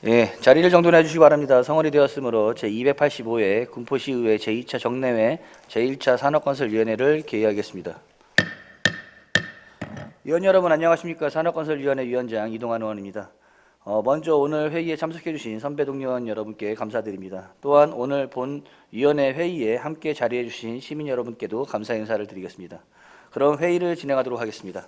예, 자리를 정돈해 주시기 바랍니다. 성원이 되었으므로 제285회 군포시의회 제2차 정례회 제1차 산업건설위원회를 개의하겠습니다. 위원 여러분 안녕하십니까. 산업건설위원회 위원장 이동환 의원입니다. 먼저 오늘 회의에 참석해 주신 선배 동료원 여러분께 감사드립니다. 또한 오늘 본 위원회 회의에 함께 자리해 주신 시민 여러분께도 감사 인사를 드리겠습니다. 그럼 회의를 진행하도록 하겠습니다.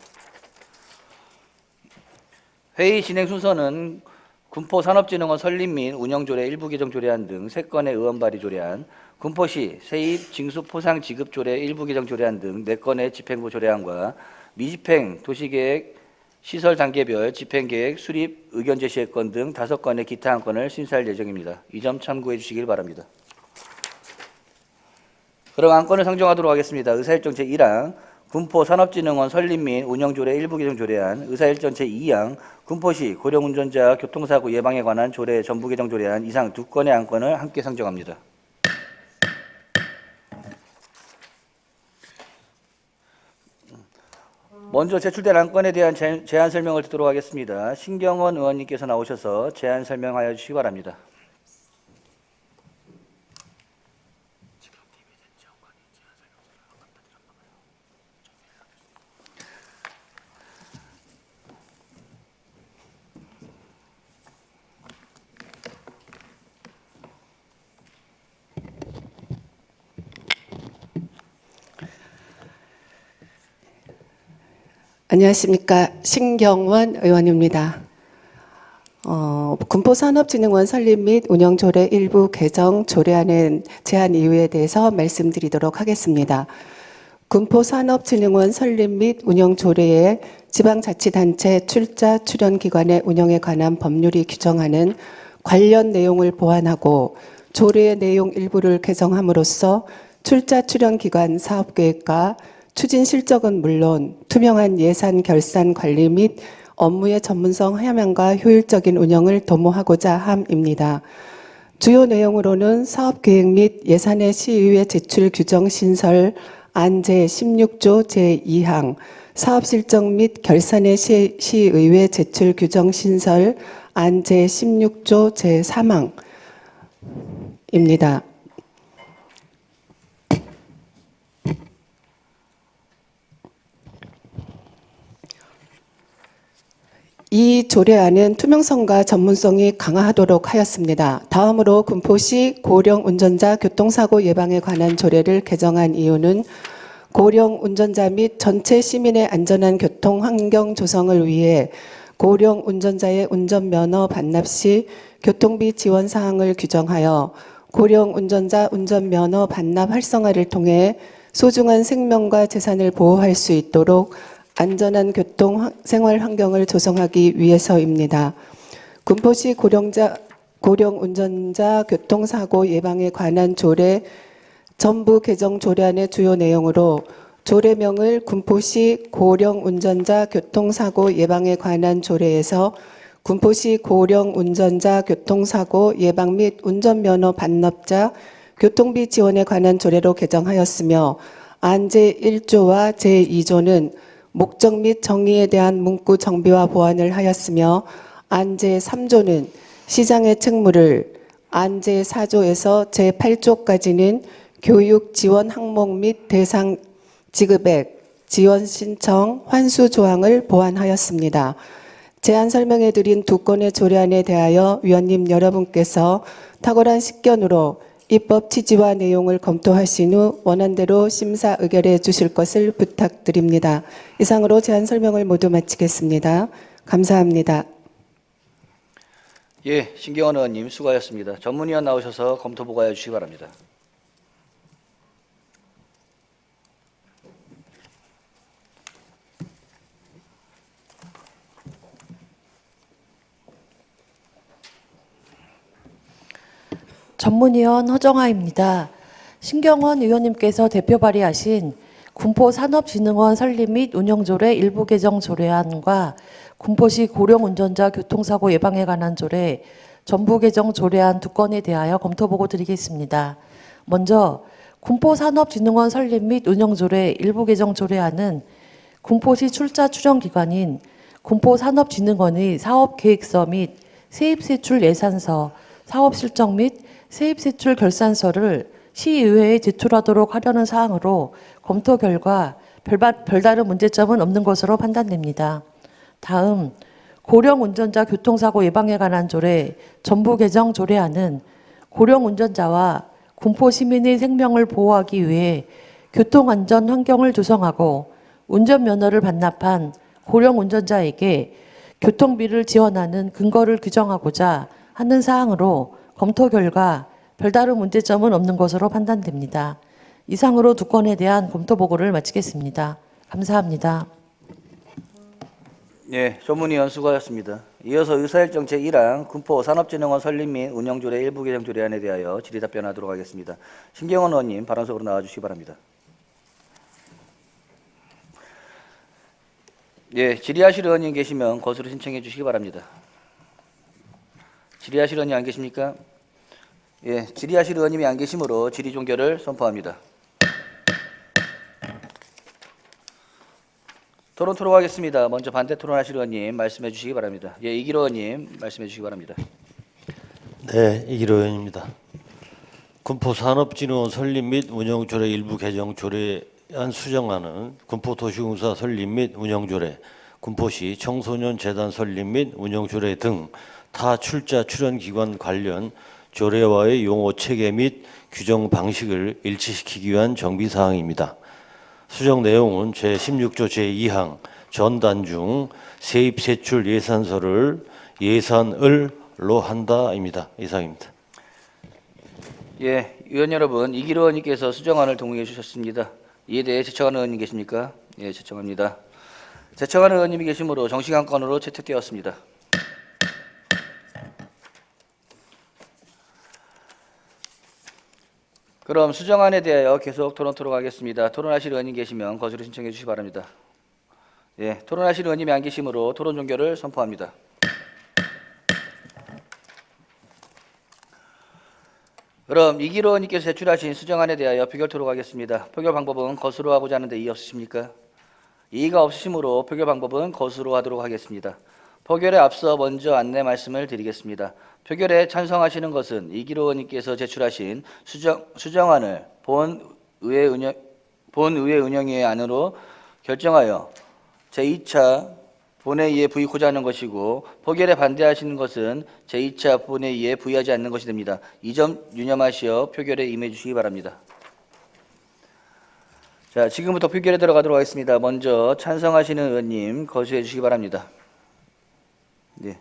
회의 진행 순서는 군포산업진흥원 설립 및 운영조례 일부 개정 조례안 등 3건의 의원 발의 조례안, 군포시 세입 징수 포상 지급 조례 일부 개정 조례안 등 4건의 집행부 조례안과 미집행 도시계획 시설 단계별 집행계획 수립 의견 제시의 건 등 5건의 기타 한 건을 심사할 예정입니다. 이 점 참고해 주시길 바랍니다. 그럼 안건을 상정하도록 하겠습니다. 의사일정 제1항 군포산업진흥원 설립 및 운영조례 일부 개정 조례안, 의사일정 제2항 군포시 고령운전자 교통사고 예방에 관한 조례 전부 개정 조례안 이상 2건의 안건을 함께 상정합니다. 먼저 제출된 안건에 대한 제안 설명을 듣도록 하겠습니다. 신경원 의원님께서 나오셔서 제안 설명하여 주시기 바랍니다. 안녕하십니까. 신경원 의원입니다. 군포산업진흥원 설립 및 운영조례 일부 개정 조례안의 제안 이유에 대해서 말씀드리도록 하겠습니다. 군포산업진흥원 설립 및 운영조례에 지방자치단체 출자 출연기관의 운영에 관한 법률이 규정하는 관련 내용을 보완하고 조례의 내용 일부를 개정함으로써 출자 출연기관 사업계획과 추진 실적은 물론 투명한 예산 결산 관리 및 업무의 전문성 함양과 효율적인 운영을 도모하고자 함입니다. 주요 내용으로는 사업계획 및 예산의 시의회 제출 규정 신설 안 제16조 제2항, 사업실정 및 결산의 시의회 제출 규정 신설 안 제16조 제3항입니다. 이 조례안은 투명성과 전문성이 강화하도록 하였습니다. 다음으로 군포시 고령 운전자 교통사고 예방에 관한 조례를 개정한 이유는 고령 운전자 및 전체 시민의 안전한 교통 환경 조성을 위해 고령 운전자의 운전면허 반납 시 교통비 지원 사항을 규정하여 고령 운전자 운전면허 반납 활성화를 통해 소중한 생명과 재산을 보호할 수 있도록 안전한 교통 생활 환경을 조성하기 위해서입니다. 군포시 고령 운전자 교통사고 예방에 관한 조례 전부 개정 조례안의 주요 내용으로 조례명을 군포시 고령 운전자 교통사고 예방에 관한 조례에서 군포시 고령 운전자 교통사고 예방 및 운전면허 반납자 교통비 지원에 관한 조례로 개정하였으며 안 제1조와 제2조는 목적 및 정의에 대한 문구 정비와 보완을 하였으며 안 제3조는 시장의 책무를, 안 제4조에서 제8조까지는 교육 지원 항목 및 대상 지급액, 지원 신청, 환수 조항을 보완하였습니다. 제안 설명해 드린 2건의 조례안에 대하여 위원님 여러분께서 탁월한 식견으로 입법 취지와 내용을 검토하신 후 원안대로 심사 의결해 주실 것을 부탁드립니다. 이상으로 제안 설명을 모두 마치겠습니다. 감사합니다. 예, 신경원 의원님 수고하셨습니다. 전문위원 나오셔서 검토 보고해 주시기 바랍니다. 전문위원 허정아입니다. 신경원 의원님께서 대표 발의하신 군포산업진흥원 설립 및 운영조례 일부 개정 조례안과 군포시 고령운전자 교통사고 예방에 관한 조례 전부 개정 조례안 2건에 대하여 검토보고 드리겠습니다. 먼저 군포산업진흥원 설립 및 운영조례 일부 개정 조례안은 군포시 출자 출연기관인 군포산업진흥원의 사업계획서 및 세입세출 예산서, 사업실적 및 세입세출 결산서를 시의회에 제출하도록 하려는 사항으로 검토 결과 별다른 문제점은 없는 것으로 판단됩니다. 다음, 고령 운전자 교통사고 예방에 관한 조례 전부 개정 조례안은 고령 운전자와 군포 시민의 생명을 보호하기 위해 교통안전 환경을 조성하고 운전면허를 반납한 고령 운전자에게 교통비를 지원하는 근거를 규정하고자 하는 사항으로 검토 결과 별다른 문제점은 없는 것으로 판단됩니다. 이상으로 두 건에 대한 검토 보고를 마치겠습니다. 감사합니다. 예, 조문위원 수고하셨습니다. 이어서 의사일정 제1항 군포 산업진흥원 설립 및 운영조례 일부 개정 조례안에 대하여 질의 답변하도록 하겠습니다. 신경원 의원님 발언석으로 나와주시기 바랍니다. 예, 질의하실 의원님 계시면 거수로 신청해 주시기 바랍니다. 질의하실 의원님 안 계십니까? 예, 질의하실 의원님이 안 계시므로 질의 종결을 선포합니다. 토론 토로하겠습니다. 먼저 반대 토론하실 의원님 말씀해 주시기 바랍니다. 예, 이기로 의원님 말씀해 주시기 바랍니다. 네, 이기로 의원입니다. 군포산업진흥원 설립 및 운영조례 일부 개정 조례안 수정안은 군포도시공사 설립 및 운영조례, 군포시 청소년재단 설립 및 운영조례 등 타 출자 출연기관 관련 조례와의 용어 체계 및 규정 방식을 일치시키기 위한 정비사항입니다. 수정 내용은 제16조 제2항 전단 중 세입세출 예산서를 예산을로 한다입니다. 이상입니다. 예, 의원 여러분, 이기로 의원님께서 수정안을 동의해 주셨습니다. 이에 대해 제청하는 의원님 계십니까? 예, 제청합니다. 제청하는 의원님이 계시므로 정식안 건으로 채택되었습니다. 그럼 수정안에 대하여 계속 토론토록 하겠습니다. 토론하실 의원님 계시면 거수로 신청해 주시기 바랍니다. 예, 토론하실 의원님이 안 계시므로 토론 종결을 선포합니다. 그럼 이기로 의원님께서 제출하신 수정안에 대하여 표결토록 하겠습니다. 표결 방법은 거수로 하고자 하는데 이의 없으십니까? 이의가 없으시므로 표결 방법은 거수로 하도록 하겠습니다. 표결에 앞서 먼저 안내 말씀을 드리겠습니다. 표결에 찬성하시는 것은 이기로 의원님께서 제출하신 수정안을 본의회 운영위의 안으로 결정하여 제2차 본회의에 부의하고자 하는 것이고, 표결에 반대하시는 것은 제2차 본회의에 부의하지 않는 것이 됩니다. 이 점 유념하시어 표결에 임해 주시기 바랍니다. 자, 지금부터 표결에 들어가도록 하겠습니다. 먼저 찬성하시는 의원님 거수해 주시기 바랍니다. 네.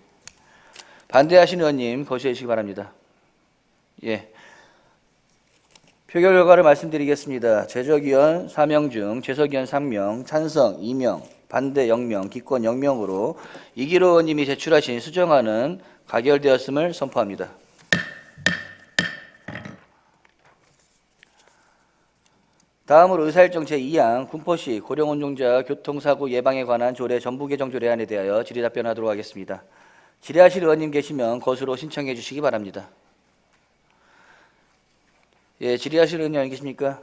반대하시는 의원님 거수해 주시기 바랍니다. 예. 표결 결과를 말씀드리겠습니다. 제적의원 4명 중 재석의원 3명, 찬성 2명, 반대 0명, 기권 0명으로 이기로 의원님이 제출하신 수정안은 가결되었음을 선포합니다. 다음으로 의사일정 제2항 군포시 고령운전자 교통사고 예방에 관한 조례 전부 개정 조례안에 대하여 질의 답변하도록 하겠습니다. 질의하실 의원님 계시면 거수로 신청해 주시기 바랍니다. 예, 질의하실 의원님 안 계십니까?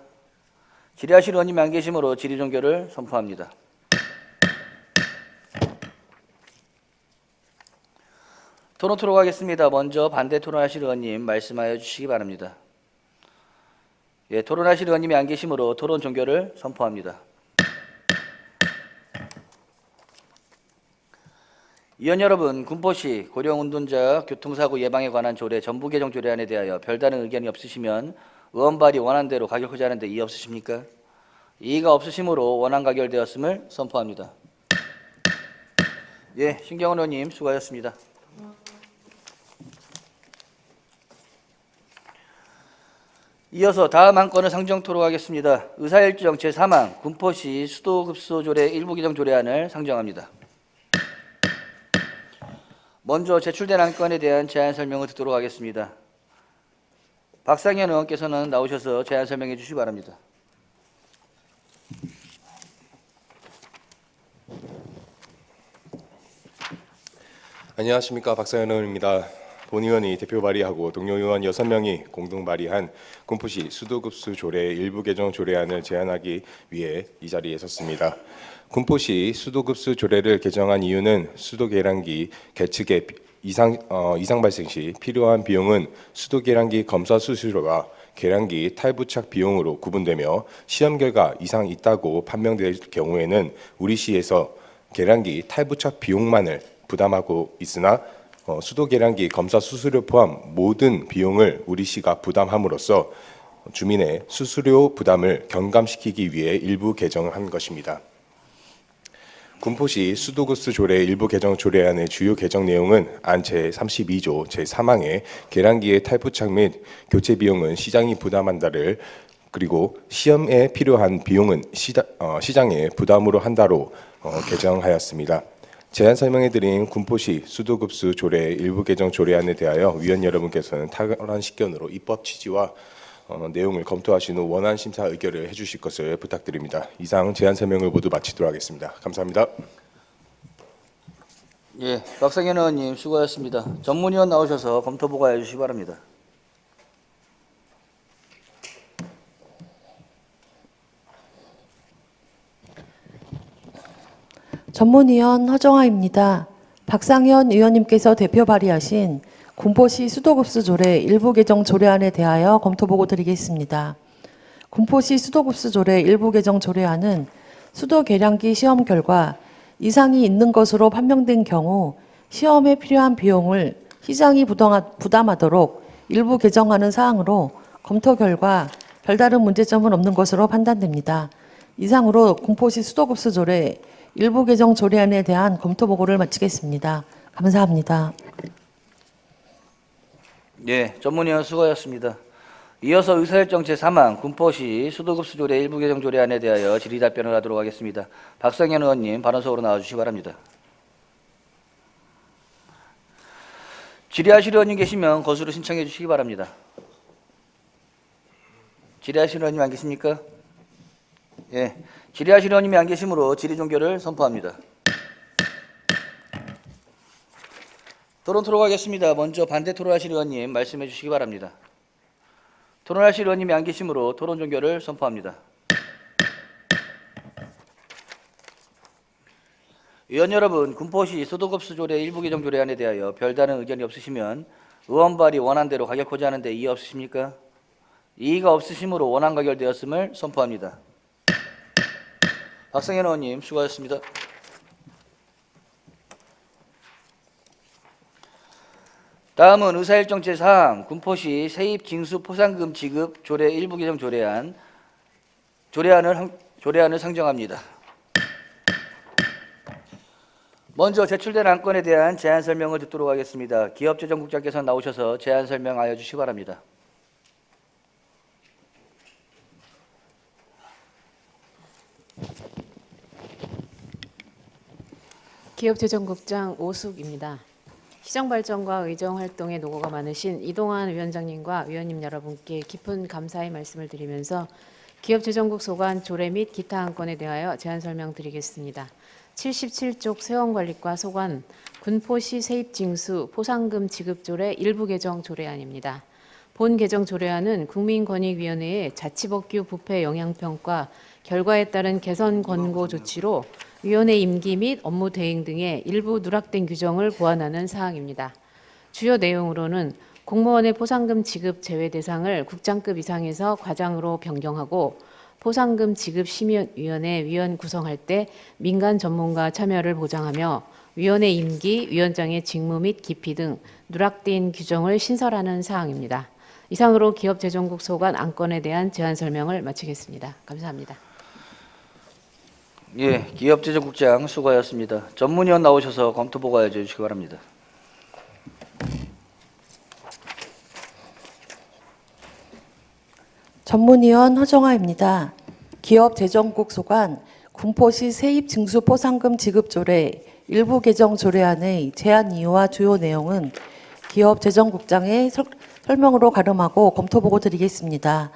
질의하실 의원님이 안 계시므로 질의 종결을 선포합니다. 토론 토록 하겠습니다. 먼저 반대 토론하실 의원님 말씀하여 주시기 바랍니다. 예, 토론하실 의원님이 안 계시므로 토론 종결을 선포합니다. 의원 여러분, 군포시 고령운전자 교통사고 예방에 관한 조례 전부 개정 조례안에 대하여 별다른 의견이 없으시면 의원 발의 원안대로 가결하고자 하는데 이의 없으십니까? 이의가 없으시므로 원안 가결되었음을 선포합니다. 예, 신경원 의원님 수고하셨습니다. 이어서 다음 한 건을 상정토록 하겠습니다. 의사일정 제3항 군포시 수도급수조례 일부 개정 조례안을 상정합니다. 먼저 제출된 안건에 대한 제안 설명을 듣도록 하겠습니다. 박상현 의원께서는 나오셔서 제안 설명해 주시기 바랍니다. 안녕하십니까, 박상현 의원입니다. 본 의원이 대표 발의하고 동료 의원 6명이 공동 발의한 군포시 수도급수 조례 일부 개정 조례안을 제안하기 위해 이 자리에 섰습니다. 군포시 수도급수 조례를 개정한 이유는 수도 계량기 개측에 이상 발생 시 필요한 비용은 수도 계량기 검사 수수료와 계량기 탈부착 비용으로 구분되며 시험 결과 이상 있다고 판명될 경우에는 우리 시에서 계량기 탈부착 비용만을 부담하고 있으나 수도 계량기 검사 수수료 포함 모든 비용을 우리 시가 부담함으로써 주민의 수수료 부담을 경감시키기 위해 일부 개정을 한 것입니다. 군포시 수도급수 조례 일부 개정 조례안의 주요 개정 내용은 안 제32조 제3항의 계량기의 탈부착 및 교체 비용은 시장이 부담한다를 그리고 시험에 필요한 비용은 시장의 부담으로 한다로 개정하였습니다. 제안 설명해드린 군포시 수도급수 조례 일부 개정 조례안에 대하여 위원 여러분께서는 탁월한 식견으로 입법 취지와 내용을 검토하신 후 원안 심사 의결을 해주실 것을 부탁드립니다. 이상 제안 설명을 모두 마치도록 하겠습니다. 감사합니다. 예, 박상현 의원님 수고하셨습니다. 전문위원 나오셔서 검토 보고해 주시기 바랍니다. 전문위원 허정아입니다. 박상현 의원님께서 대표 발의하신 군포시 수도급수 조례 일부 개정 조례안에 대하여 검토 보고 드리겠습니다. 군포시 수도급수 조례 일부 개정 조례안은 수도 계량기 시험 결과 이상이 있는 것으로 판명된 경우 시험에 필요한 비용을 시장이 부담하도록 일부 개정하는 사항으로 검토 결과 별다른 문제점은 없는 것으로 판단됩니다. 이상으로 군포시 수도급수 조례 일부 개정 조례안에 대한 검토 보고를 마치겠습니다. 감사합니다. 예, 전문위원 수고하셨습니다. 이어서 의사일정 제3항 군포시 수도급수 조례 일부 개정 조례안에 대하여 질의 답변을 하도록 하겠습니다. 박상현 의원님 발언석으로 나와주시기 바랍니다. 질의하실 의원님 계시면 거수로 신청해 주시기 바랍니다. 질의하실 의원님 안 계십니까? 예, 질의하실 의원님이 안 계시므로 질의 종결을 선포합니다. 토론 토로하겠습니다. 먼저 반대 토론하실 의원님 말씀해 주시기 바랍니다. 토론하실 의원님이 안 계시므로 토론 종결을 선포합니다. 의원 여러분, 군포시 수도급수 조례 일부 개정 조례안에 대하여 별다른 의견이 없으시면 의원 발의 원안대로 가결코자 하는데 이의 없으십니까? 이의가 없으시므로 원안 가결되었음을 선포합니다. 박상현 의원님 수고하셨습니다. 다음은 의사일정 제4항 군포시 세입 징수 포상금 지급 조례 일부 개정 조례안을 상정합니다. 먼저 제출된 안건에 대한 제안 설명을 듣도록 하겠습니다. 기업재정국장께서 나오셔서 제안 설명하여 주시기 바랍니다. 기업재정국장 오숙입니다. 시정발전과 의정활동에 노고가 많으신 이동환 위원장님과 위원님 여러분께 깊은 감사의 말씀을 드리면서 기업재정국 소관 조례 및 기타 안건에 대하여 제안 설명드리겠습니다. 77쪽 세원관리과 소관 군포시 세입징수 포상금 지급조례 일부 개정 조례안입니다. 본 개정 조례안은 국민권익위원회의 자치법규 부패 영향평가 결과에 따른 개선 권고 조치로 위원회 임기 및 업무 대행 등의 일부 누락된 규정을 보완하는 사항입니다. 주요 내용으로는 공무원의 포상금 지급 제외 대상을 국장급 이상에서 과장으로 변경하고 포상금 지급 심의위원회 위원 구성할 때 민간 전문가 참여를 보장하며 위원회 임기, 위원장의 직무 및 기피 등 누락된 규정을 신설하는 사항입니다. 이상으로 기업재정국 소관 안건에 대한 제안 설명을 마치겠습니다. 감사합니다. 예, 기업재정국장 수고하셨습니다. 전문위원 나오셔서 검토 보고해 주시기 바랍니다. 전문위원 허정아입니다. 기업재정국 소관 군포시 세입징수 포상금 지급조례 일부 개정 조례안의 제안 이유와 주요 내용은 기업재정국장의 설명으로 가름하고 검토 보고 드리겠습니다.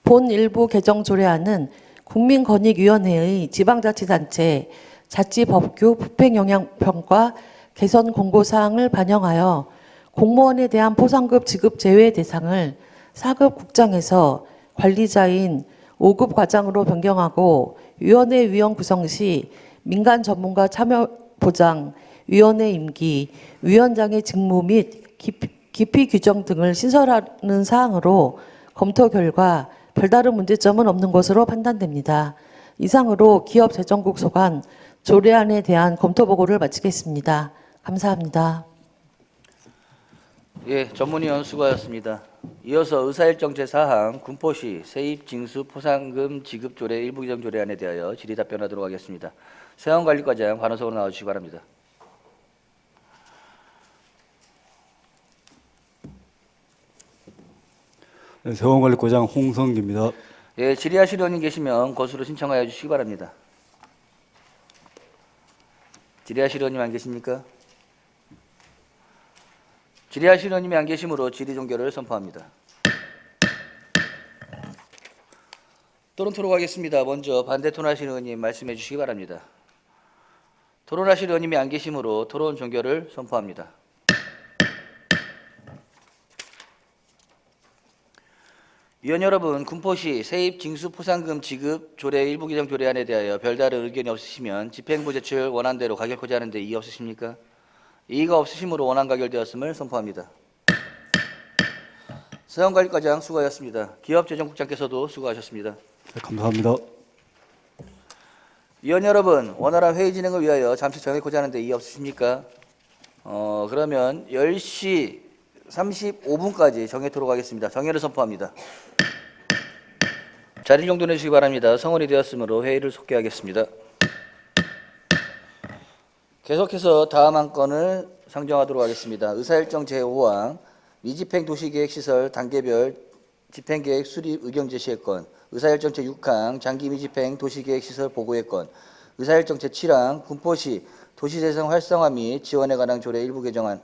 본 일부 개정 조례안은 국민권익위원회의 지방자치단체 자치법규 부패영향평가 개선 공고사항을 반영하여 공무원에 대한 포상급 지급 제외 대상을 4급 국장에서 관리자인 5급 과장으로 변경하고 위원회 위원 구성 시 민간 전문가 참여 보장, 위원회 임기, 위원장의 직무 및 기피 규정 등을 신설하는 사항으로 검토 결과 별다른 문제점은 없는 것으로 판단됩니다. 이상으로 기업재정국 소관 조례안에 대한 검토 보고를 마치겠습니다. 감사합니다. 예, 전문위원 수고하셨습니다. 이어서 의사일정 제4항 군포시 세입 징수 포상금 지급 조례 일부 규정 조례안에 대하여 질의 답변하도록 하겠습니다. 세원관리과장 관원석으로 나와주시기 바랍니다. 네, 세원관리과장 홍성기입니다. 예, 질의하실 의원님 계시면 거수로 신청하여 주시기 바랍니다. 질의하실 의원님 안 계십니까? 질의하실 의원님이 안 계시므로 질의 종결을 선포합니다. 토론 토론하겠습니다. 먼저 반대 토론하실 의원님 말씀해 주시기 바랍니다. 토론하실 의원님이 안 계시므로 토론 종결을 선포합니다. 위원 여러분, 군포시 세입 징수 포상금 지급 조례 일부 규정 조례안에 대하여 별다른 의견이 없으시면 집행부 제출 원안대로 가결코자 하는데 이의 없으십니까? 이의가 없으시므로 원안 가결되었음을 선포합니다. 세원관리과장 수고하셨습니다. 기업재정국장께서도 수고하셨습니다. 네, 감사합니다. 위원 여러분, 원활한 회의 진행을 위하여 잠시 정해코자 하는데 이의 없으십니까? 그러면 10시 35분까지 정해토록 하겠습니다. 정해를 선포합니다. 자리를 정돈해 주시기 바랍니다. 성원이 되었으므로 회의를 속개하겠습니다. 계속해서 다음 안건을 상정하도록 하겠습니다. 의사일정 제5항 미집행 도시계획시설 단계별 집행계획 수립 의견 제시의 건, 의사일정 제6항 장기 미집행 도시계획시설 보고의 건, 의사일정 제7항 군포시 도시재생 활성화 및 지원에 관한 조례 일부 개정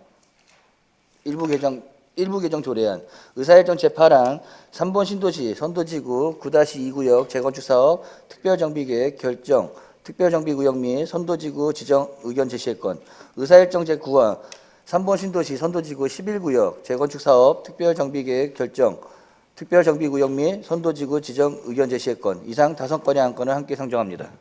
조례안, 의사일정 제8항 3번 신도시 선도지구 9-2구역 재건축 사업 특별정비계획 결정, 특별정비구역 및 선도지구 지정 의견 제시의 건, 의사일정 제9항 3번 신도시 선도지구 11구역 재건축 사업 특별정비계획 결정, 특별정비구역 및 선도지구 지정 의견 제시의 건, 이상 5건의 안건을 함께 상정합니다.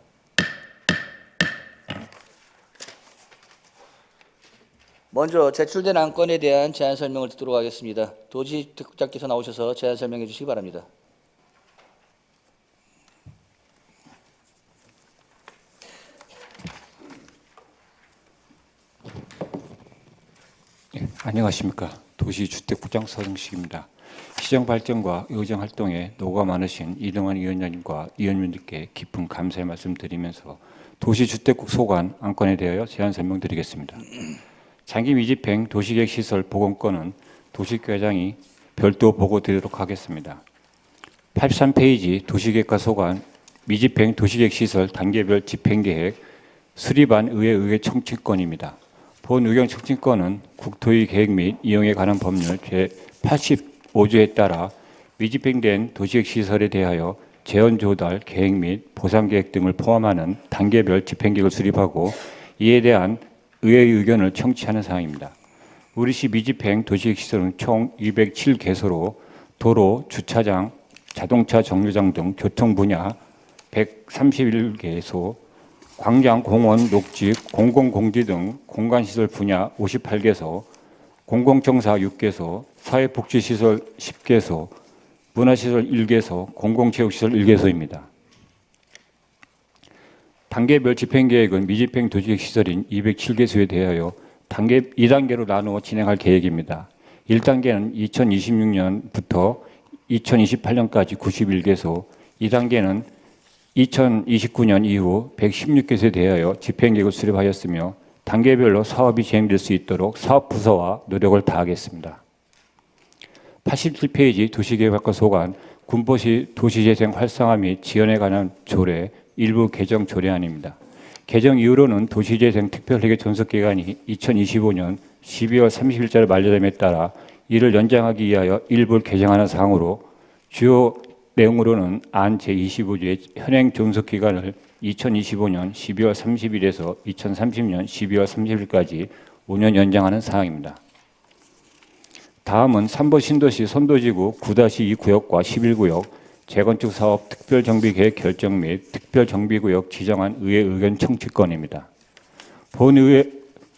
먼저 제출된 안건에 대한 제안 설명을 듣도록 하겠습니다. 도지특국장께서 나오셔서 제안 설명해 주시기 바랍니다. 안녕하십니까. 도시주택국장 서정식입니다. 시정발전과 의정활동에 노고가 많으신 이동환 위원장님과 위원님들께 깊은 감사의 말씀드리면서 도시주택국 소관 안건에 대하여 제안 설명드리겠습니다. 장기 미집행 도시계획 시설 보건권은 도시과장이 별도 보고 드리도록 하겠습니다. 83페이지 도시계획과 소관 미집행 도시계획 시설 단계별 집행계획 수립안 의회 청취권입니다. 본 의견 청취권은 국토의 계획 및 이용에 관한 법률 제85조에 따라 미집행된 도시계획 시설에 대하여 재원 조달 계획 및 보상 계획 등을 포함하는 단계별 집행계획을 수립하고 이에 대한 의회의 의견을 청취하는 사항입니다. 우리시 미집행 도시계획 시설은 총 207개소로 도로, 주차장, 자동차 정류장 등 교통 분야 131개소, 광장, 공원, 녹지, 공공공지 등 공간시설 분야 58개소, 공공청사 6개소, 사회복지시설 10개소, 문화시설 1개소, 공공체육시설 1개소입니다. 단계별 집행계획은 미집행 도시계획 시설인 207개소에 대하여 2단계로 나누어 진행할 계획입니다. 1단계는 2026년부터 2028년까지 91개소, 2단계는 2029년 이후 116개소에 대하여 집행계획을 수립하였으며 단계별로 사업이 진행될 수 있도록 사업부서와 노력을 다하겠습니다. 87페이지 도시계획과 소관 군포시 도시재생 활성화 및 지원에 관한 조례 일부 개정 조례안입니다. 개정 이후로는 도시재생 특별회계 존속기간이 2025년 12월 30일자로 만료됨에 따라 이를 연장하기 위하여 일부를 개정하는 사항으로 주요 내용으로는 안 제25조의 현행 존속기간을 2025년 12월 30일에서 2030년 12월 30일까지 5년 연장하는 사항입니다. 다음은 3번 신도시 선도지구 9-2구역과 11구역 재건축 사업 특별정비계획 결정 및 특별정비구역 지정한 의회 의견 청취권입니다. 본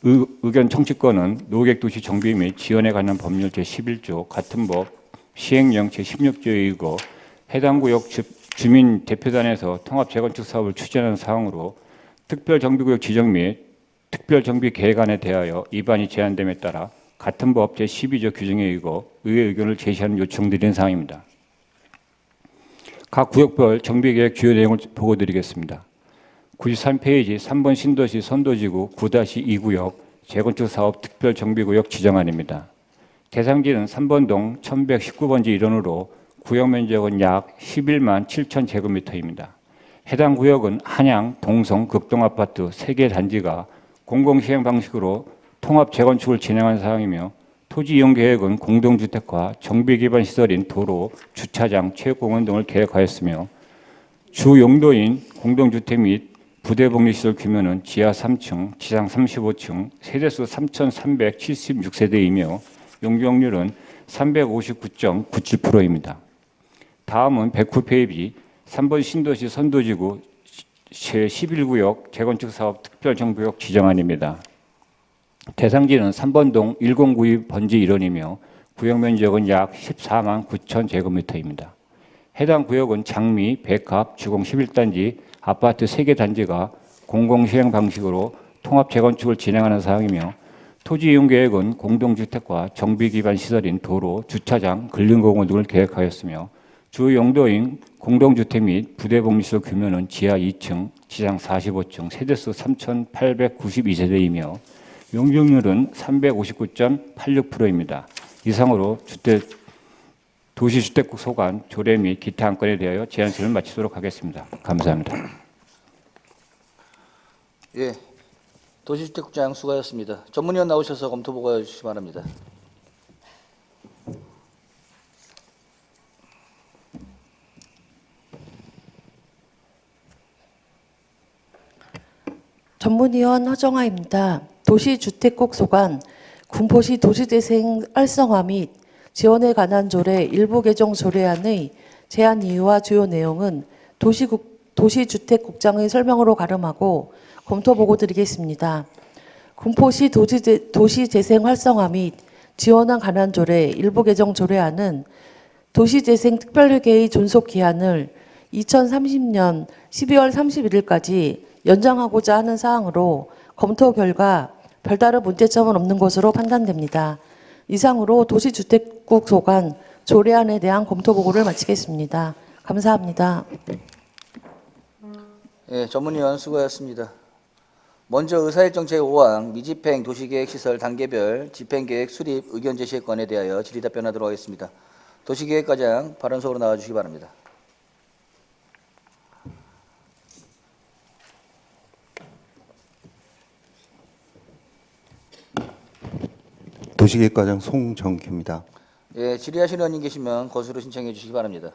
의견 청취권은 노객도시 정비 및 지원에 관한 법률 제11조 같은 법 시행령 제16조에 의거 해당 구역 주민 대표단에서 통합 재건축 사업을 추진하는 사항으로 특별정비구역 지정 및 특별정비 계획안에 대하여 위반이 제한됨에 따라 같은 법 제12조 규정에 의거 의회 의견을 제시하는 요청드린 사항입니다. 각 구역별 정비계획 주요 내용을 보고드리겠습니다. 93페이지 3번 신도시 선도지구 9-2구역 재건축 사업 특별정비구역 지정안입니다. 대상지는 3번동 1119번지 일원으로 구역 면적은 약 11만 7천 제곱미터입니다. 해당 구역은 한양, 동성, 극동아파트 3개 단지가 공공시행 방식으로 통합 재건축을 진행한 사항이며 토지 이용 계획은 공동주택과 정비 기반 시설인 도로, 주차장, 체육공원 등을 계획하였으며 주 용도인 공동주택 및 부대복리시설 규모는 지하 3층, 지상 35층, 세대수 3,376세대이며 용적률은 359.97%입니다. 다음은 109페이지 3번 신도시 선도지구 제11구역 재건축 사업 특별정비구역 지정안입니다. 대상지는 3번동 1092번지 1원이며 구역 면적은 약 14만 9천 제곱미터입니다. 해당 구역은 장미, 백합, 주공 11단지, 아파트 3개 단지가 공공시행 방식으로 통합 재건축을 진행하는 사항이며 토지 이용 계획은 공동주택과 정비 기반 시설인 도로, 주차장, 근린공원 등을 계획하였으며 주 용도인 공동주택 및 부대복리시설 규모는 지하 2층, 지상 45층, 세대수 3,892세대이며 용적률은 359.86%입니다. 이상으로 도시주택국 소관, 조례 및 기타 안건에 대하여 제안서를 마치도록 하겠습니다. 감사합니다. 예, 도시주택국장 수고하셨습니다. 전문위원 나오셔서 검토 보고해 주시기 바랍니다. 전문위원 허정아입니다. 도시주택국 소관, 군포시 도시재생 활성화 및 지원에 관한 조례 일부 개정 조례안의 제안 이유와 주요 내용은 도시주택국장의 설명으로 가름하고 검토 보고 드리겠습니다. 군포시 도시재생 활성화 및 지원에 관한 조례 일부 개정 조례안은 도시재생 특별회계의 존속 기한을 2030년 12월 31일까지 연장하고자 하는 사항으로 검토 결과 별다른 문제점은 없는 것으로 판단됩니다. 이상으로 도시주택국 소관 조례안에 대한 검토 보고를 마치겠습니다. 감사합니다. 예, 전문위원 수고하셨습니다. 먼저 의사일정 제5항 미집행 도시계획시설 단계별 집행계획 수립 의견 제시의 건에 대하여 질의답변하도록 하겠습니다. 도시계획과장 발언석으로 나와주시기 바랍니다. 도시계획과장 송정규입니다. 예, 질의하시는 의원님 계시면 거수로 신청해 주시기 바랍니다.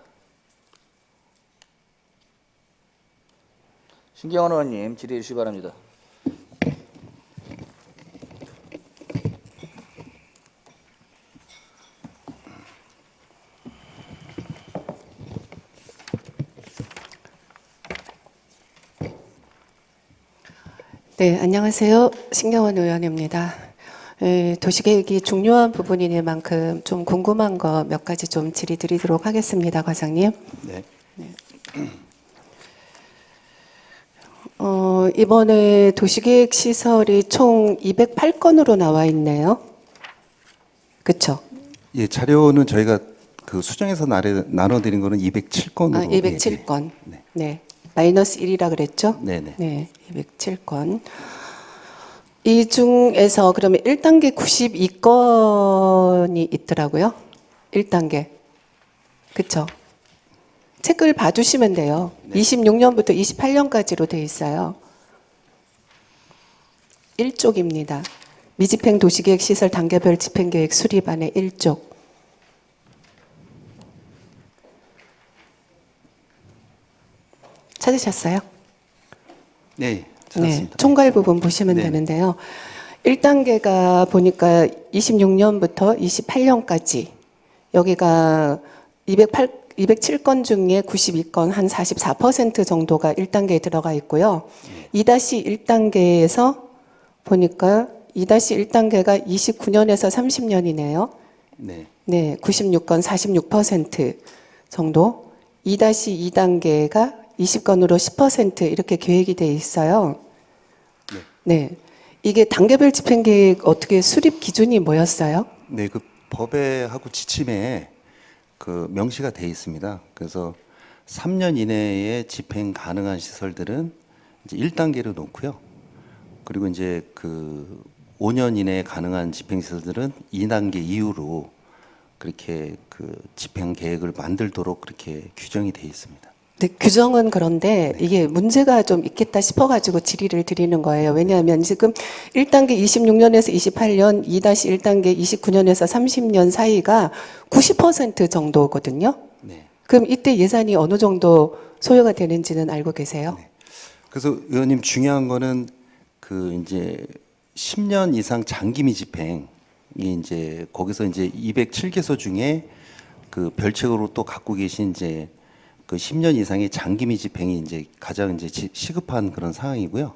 신경원 의원님 질의해 주시기 바랍니다. 네, 안녕하세요. 신경원 의원입니다. 도시계획이 중요한 부분이니만큼 좀 궁금한 거 몇 가지 좀 질의드리도록 하겠습니다, 과장님. 네. 이번에 도시계획 시설이 총 208건으로 나와 있네요. 그렇죠? 예, 자료는 저희가 그 수정해서 나눠드린 거는 207건으로. 207건. 네. 네. 마이너스 1이라 그랬죠? 네네. 네, 207건. 이 중에서 그러면 1단계 92건이 있더라고요. 1단계. 그쵸? 책을 봐주시면 돼요. 네. 26년부터 28년까지로 돼 있어요. 1쪽입니다. 미집행 도시계획 시설 단계별 집행계획 수립안의 1쪽. 찾으셨어요? 네, 찾았습니다. 네, 총괄 부분 보시면 되는데요. 1단계가 보니까 26년부터 28년까지 여기가 207건 중에 92건 한 44% 정도가 1단계에 들어가 있고요. 2-1단계에서 보니까 2-1단계가 29년에서 30년이네요. 네. 네, 96건 46% 정도. 2-2단계가 20건으로 10% 이렇게 계획이 돼 있어요. 네. 이게 단계별 집행계획 어떻게 수립 기준이 뭐였어요? 네, 그 법에하고 지침에 그 명시가 돼 있습니다. 그래서 3년 이내에 집행 가능한 시설들은 이제 1단계로 놓고요. 그리고 이제 그 5년 이내에 가능한 집행 시설들은 2단계 이후로 그렇게 그 집행 계획을 만들도록 그렇게 규정이 돼 있습니다. 네, 규정은 그런데 이게 문제가 좀 있겠다 싶어가지고 질의를 드리는 거예요. 왜냐하면 지금 1단계 26년에서 28년, 2-1단계 29년에서 30년 사이가 90% 정도거든요. 네. 그럼 이때 예산이 어느 정도 소요가 되는지는 알고 계세요? 네. 그래서 의원님 중요한 거는 그 이제 10년 이상 장기미 집행이 이제 거기서 이제 207개소 중에 그 별책으로 또 갖고 계신 이제 그 10년 이상의 장기미 집행이 이제 가장 이제 시급한 그런 상황이고요.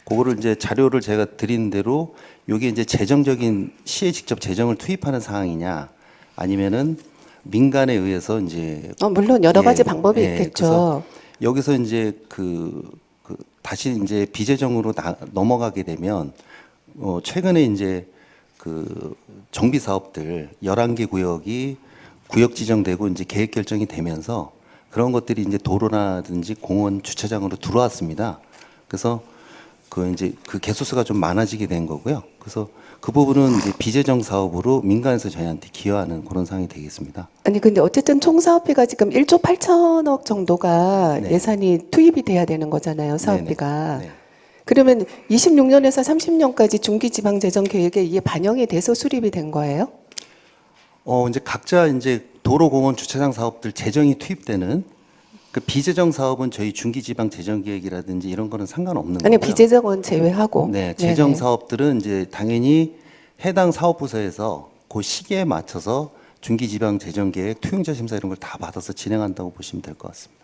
그거를 이제 자료를 제가 드린 대로 요게 이제 재정적인 시에 직접 재정을 투입하는 상황이냐 아니면은 민간에 의해서 이제 물론 여러 가지 예, 방법이 예, 있겠죠. 그래서 여기서 이제 그 다시 이제 비재정으로 넘어가게 되면 최근에 이제 그 정비 사업들 11개 구역이 구역 지정되고 이제 계획 결정이 되면서 그런 것들이 이제 도로라든지 공원 주차장으로 들어왔습니다. 그래서 그 이제 그 개수수가 좀 많아지게 된 거고요. 그래서 그 부분은 이제 비재정 사업으로 민간에서 저희한테 기여하는 그런 상황이 되겠습니다. 아니 근데 어쨌든 총 사업비가 지금 1조 8천억 정도가 네. 예산이 투입이 돼야 되는 거잖아요. 사업비가. 네. 그러면 26년에서 30년까지 중기지방재정 계획에 이게 반영이 돼서 수립이 된 거예요? 이제 각자 이제 도로공원 주차장 사업들 재정이 투입되는 그 비재정 사업은 저희 중기지방 재정계획이라든지 이런 거는 상관없는 아니 거고요. 비재정은 제외하고. 네, 재정 네네. 사업들은 이제 당연히 해당 사업부서에서 그 시기에 맞춰서 중기지방 재정계획, 투용자 심사 이런 걸 다 받아서 진행한다고 보시면 될 것 같습니다.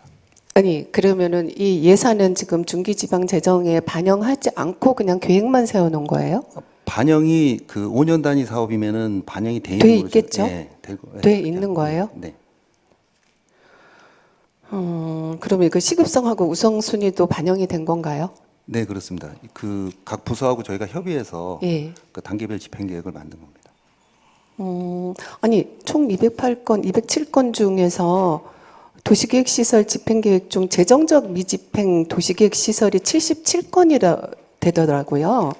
아니 그러면은 이 예산은 지금 중기지방재정에 반영하지 않고 그냥 계획만 세워놓은 거예요? 반영이 그 5년 단위 사업이면은 반영이 돼 돼 있는 거죠. 있겠죠? 네, 돼 있는 거예요? 네. 그러면 그 시급성하고 우선순위도 반영이 된 건가요? 네, 그렇습니다. 그 각 부서하고 저희가 협의해서 예. 그 단계별 집행 계획을 만든 겁니다. 아니 총 208건, 207건 중에서 도시계획시설 집행계획 중 재정적 미집행 도시계획시설이 77건이라 되더라고요.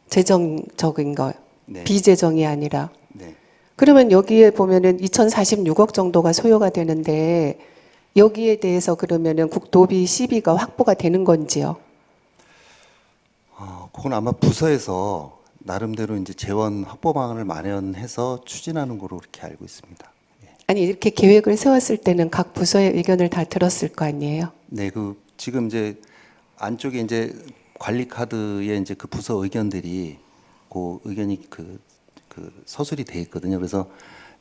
재정적인 거, 네. 비재정이 아니라. 네. 그러면 여기에 보면은 2,046억 정도가 소요가 되는데 여기에 대해서 그러면은 국도비 시비가 확보가 되는 건지요? 그건 아마 부서에서 나름대로 이제 재원 확보 방안을 마련해서 추진하는 거로 이렇게 알고 있습니다. 아니 이렇게 계획을 세웠을 때는 각 부서의 의견을 다 들었을 거 아니에요? 네, 그 지금 이제 안쪽에 이제 관리 카드에 이제 그 부서 의견들이 그 의견이 그 서술이 돼 있거든요. 그래서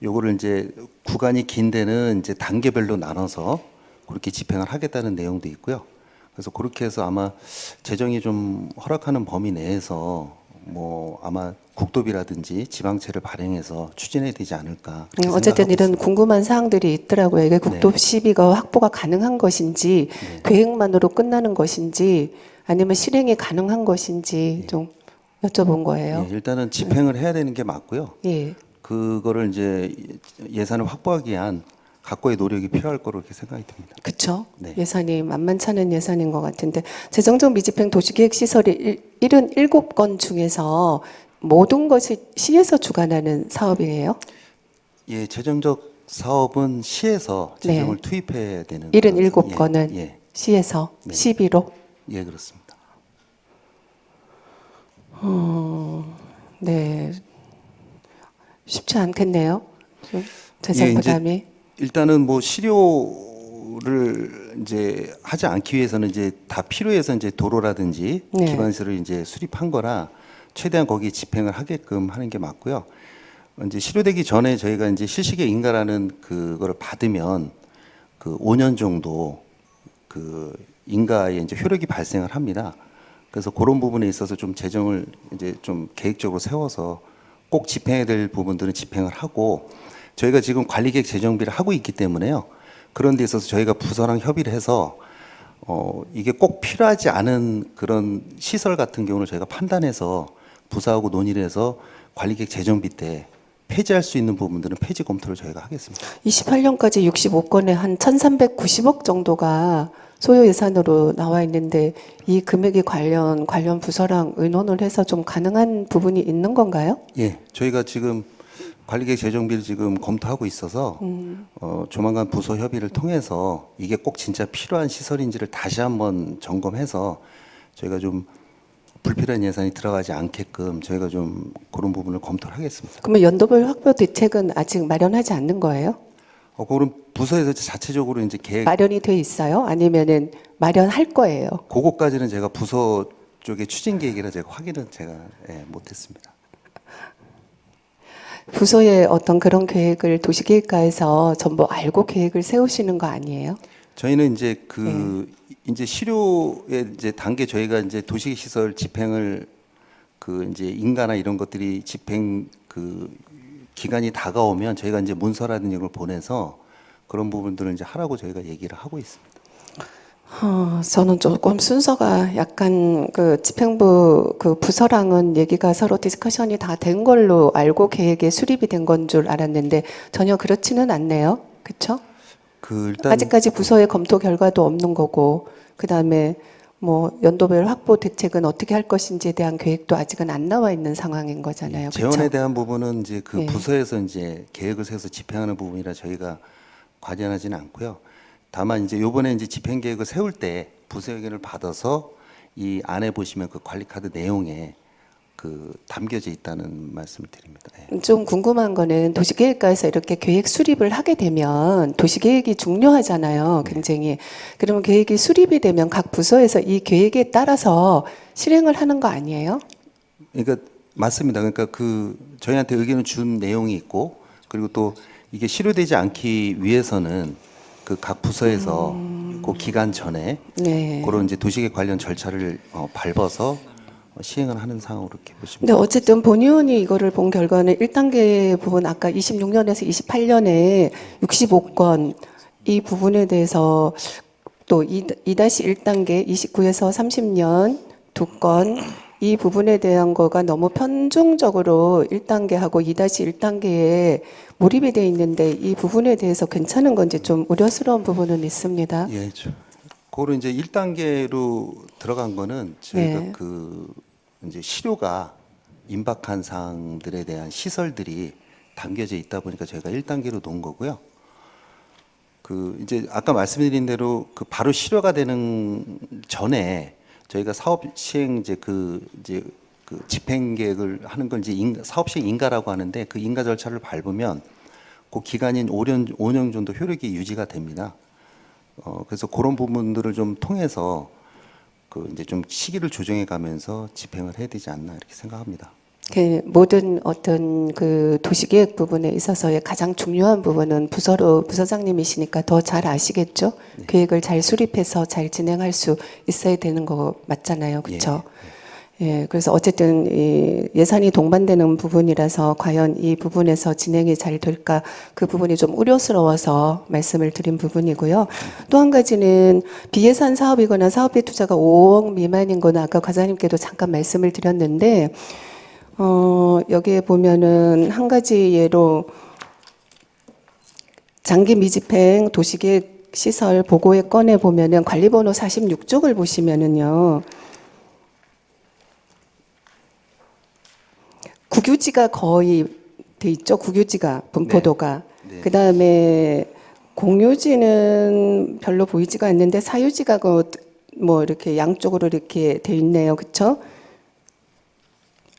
요거를 이제 구간이 긴 데는 이제 단계별로 나눠서 그렇게 집행을 하겠다는 내용도 있고요. 그래서 그렇게 해서 아마 재정이 좀 허락하는 범위 내에서 뭐 아마 국도비라든지 지방채를 발행해서 추진해야 되지 않을까. 그렇게 어쨌든 생각하고 이런 있습니다. 궁금한 사항들이 있더라고요. 이게 국도비 시비가 확보가 가능한 것인지 네. 계획만으로 끝나는 것인지 아니면 실행이 가능한 것인지 좀 여쭤본 거예요. 예, 일단은 집행을 해야 되는 게 맞고요. 예. 그거를 이제 예산을 확보하기 위한 각고의 노력이 필요할 거로 이렇게 생각이 듭니다. 그렇죠. 네. 예산이 만만찮은 예산인 것 같은데 재정적 미집행 도시계획시설이 77건 중에서 모든 것이 시에서 주관하는 사업이에요. 예, 재정적 사업은 시에서 네. 재정을 투입해야 되는 77건은 예, 시에서 네. 시비로. 예, 그렇습니다. 네. 쉽지 않겠네요. 좀 재정 예, 이제 부담이. 일단은 뭐 실효를 이제 하지 않기 위해서는 이제 다 필요해서 이제 도로라든지 네. 기반시설을 이제 수립한 거라 최대한 거기에 집행을 하게끔 하는 게 맞고요. 이제 실효되기 전에 저희가 이제 실시계 인가라는 그거를 받으면 그 5년 정도 그 인가에 이제 효력이 발생을 합니다. 그래서 그런 부분에 있어서 좀 재정을 이제 좀 계획적으로 세워서 꼭 집행해야 될 부분들은 집행을 하고, 저희가 지금 관리계획 재정비를 하고 있기 때문에요. 그런 데 있어서 저희가 부서랑 협의를 해서 이게 꼭 필요하지 않은 그런 시설 같은 경우는 저희가 판단해서 부서하고 논의를 해서 관리계획 재정비 때 폐지할 수 있는 부분들은 폐지 검토를 저희가 하겠습니다. 28년까지 65건에 한 1,390억 정도가 소요 예산으로 나와 있는데 이 금액이 관련 부서랑 의논을 해서 좀 가능한 부분이 있는 건가요? 예, 저희가 지금 관리계획 재정비를 지금 검토하고 있어서 조만간 부서 협의를 통해서 이게 꼭 진짜 필요한 시설인지를 다시 한번 점검해서 저희가 좀 불필요한 예산이 들어가지 않게끔 저희가 좀 그런 부분을 검토를 하겠습니다. 그러면 연도별 확보 대책은 아직 마련하지 않는 거예요? 그럼 부서에서 자체적으로 이제 계획 마련이 돼 있어요? 아니면은 마련할 거예요? 그거까지는 제가 부서 쪽의 추진 계획이라 제가 확인은 제가 못했습니다. 부서의 어떤 그런 계획을 도시계획과에서 전부 알고 계획을 세우시는 거 아니에요? 저희는 이제 이제 실효의 이제 단계 저희가 이제 도시 시설 집행을 이제 인가나 이런 것들이 집행 기간이 다가오면 저희가 이제 문서라든지 이걸 보내서 그런 부분들을 이제 하라고 저희가 얘기를 하고 있습니다. 저는 조금 순서가 약간 집행부 부서랑은 얘기가 서로 디스커션이 다 된 걸로 알고 계획에 수립이 된 건 줄 알았는데 전혀 그렇지는 않네요. 그렇죠? 일단 아직까지 부서의 검토 결과도 없는 거고, 그 다음에 뭐 연도별 확보 대책은 어떻게 할 것인지에 대한 계획도 아직은 안 나와 있는 상황인 거잖아요. 재원에 그렇죠? 대한 부분은 이제 네. 부서에서 이제 계획을 세워서 집행하는 부분이라 저희가 관여하지는 않고요. 다만 이제 요번에 이제 집행 계획을 세울 때 부서 의견을 받아서 이 안에 보시면 그 관리 카드 내용에 담겨져 있다는 말씀을 드립니다. 네. 좀 궁금한 거는 도시계획과에서 이렇게 계획 수립을 하게 되면 도시계획이 중요하잖아요. 굉장히. 그러면 계획이 수립이 되면 각 부서에서 이 계획에 따라서 실행을 하는 거 아니에요? 그러니까 맞습니다. 그러니까 저희한테 의견을 준 내용이 있고, 그리고 또 이게 실효되지 않기 위해서는 각 부서에서 그 기간 전에 네. 그런 이제 도시계획 관련 절차를 밟아서 시행을 하는 상황으로 이렇게 보시면 근데 어쨌든 본의원이 이거를 본 결과는 1단계 부분 아까 26년에서 28년에 65건 이 부분에 대해서 또 2-1단계 29에서 30년 2건 이 부분에 대한 거가 너무 편중적으로 1단계하고 2-1단계에 몰입이 돼 있는데 이 부분에 대해서 괜찮은 건지 좀 우려스러운 부분은 있습니다. 예, 그거로 이제 1단계로 들어간 거는 저희가 네. 이제 실효가 임박한 사항들에 대한 시설들이 담겨져 있다 보니까 저희가 1단계로 놓은 거고요. 이제 아까 말씀드린 대로 바로 실효가 되는 전에 저희가 사업 시행 이제 집행 계획을 하는 걸 이제 사업 시행 인가라고 하는데 그 인가 절차를 밟으면 그 기간인 5년 정도 효력이 유지가 됩니다. 그래서 그런 부분들을 좀 통해서 이제 좀 시기를 조정해 가면서 집행을 해야 되지 않나 이렇게 생각합니다. 모든 어떤 도시계획 부분에 있어서의 가장 중요한 부분은 부서장님이시니까 더 잘 아시겠죠? 네. 계획을 잘 수립해서 잘 진행할 수 있어야 되는 거 맞잖아요, 그렇죠? 예, 그래서 어쨌든 이 예산이 동반되는 부분이라서 과연 이 부분에서 진행이 잘 될까 그 부분이 좀 우려스러워서 말씀을 드린 부분이고요. 또 한 가지는 비예산 사업이거나 사업비 투자가 5억 미만인 거는 아까 과장님께도 잠깐 말씀을 드렸는데 여기에 보면은 한 가지 예로 장기 미집행 도시계획 시설 보고에 꺼내 보면은 관리번호 46쪽을 보시면은요. 국유지가 거의 돼 있죠. 국유지가 분포도가. 네. 그다음에 공유지는 별로 보이지가 않는데 사유지가 뭐 이렇게 양쪽으로 이렇게 돼 있네요. 그렇죠?